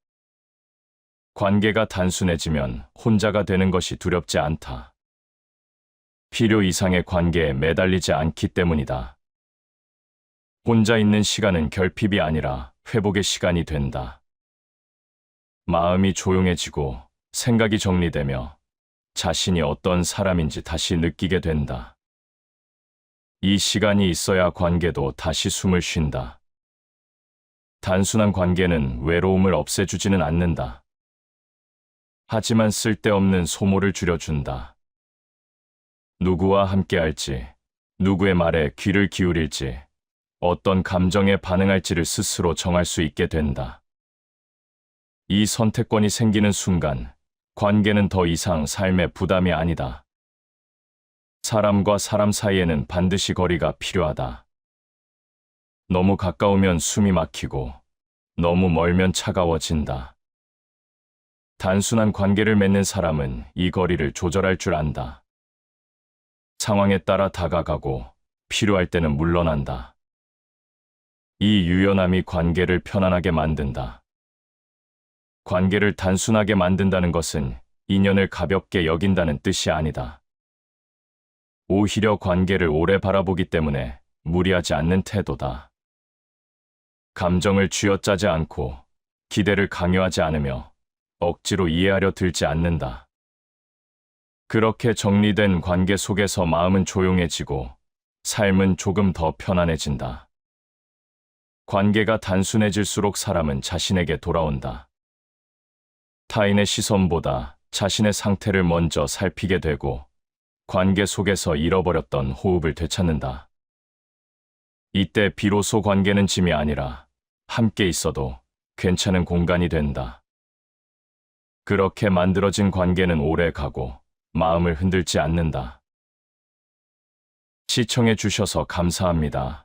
관계가 단순해지면 혼자가 되는 것이 두렵지 않다. 필요 이상의 관계에 매달리지 않기 때문이다. 혼자 있는 시간은 결핍이 아니라 회복의 시간이 된다. 마음이 조용해지고 생각이 정리되며 자신이 어떤 사람인지 다시 느끼게 된다. 이 시간이 있어야 관계도 다시 숨을 쉰다. 단순한 관계는 외로움을 없애주지는 않는다. 하지만 쓸데없는 소모를 줄여준다. 누구와 함께할지, 누구의 말에 귀를 기울일지, 어떤 감정에 반응할지를 스스로 정할 수 있게 된다. 이 선택권이 생기는 순간, 관계는 더 이상 삶의 부담이 아니다. 사람과 사람 사이에는 반드시 거리가 필요하다. 너무 가까우면 숨이 막히고, 너무 멀면 차가워진다. 단순한 관계를 맺는 사람은 이 거리를 조절할 줄 안다. 상황에 따라 다가가고, 필요할 때는 물러난다. 이 유연함이 관계를 편안하게 만든다. 관계를 단순하게 만든다는 것은 인연을 가볍게 여긴다는 뜻이 아니다. 오히려 관계를 오래 바라보기 때문에 무리하지 않는 태도다. 감정을 쥐어짜지 않고 기대를 강요하지 않으며 억지로 이해하려 들지 않는다. 그렇게 정리된 관계 속에서 마음은 조용해지고 삶은 조금 더 편안해진다. 관계가 단순해질수록 사람은 자신에게 돌아온다. 타인의 시선보다 자신의 상태를 먼저 살피게 되고 관계 속에서 잃어버렸던 호흡을 되찾는다. 이때 비로소 관계는 짐이 아니라 함께 있어도 괜찮은 공간이 된다. 그렇게 만들어진 관계는 오래 가고 마음을 흔들지 않는다. 시청해 주셔서 감사합니다.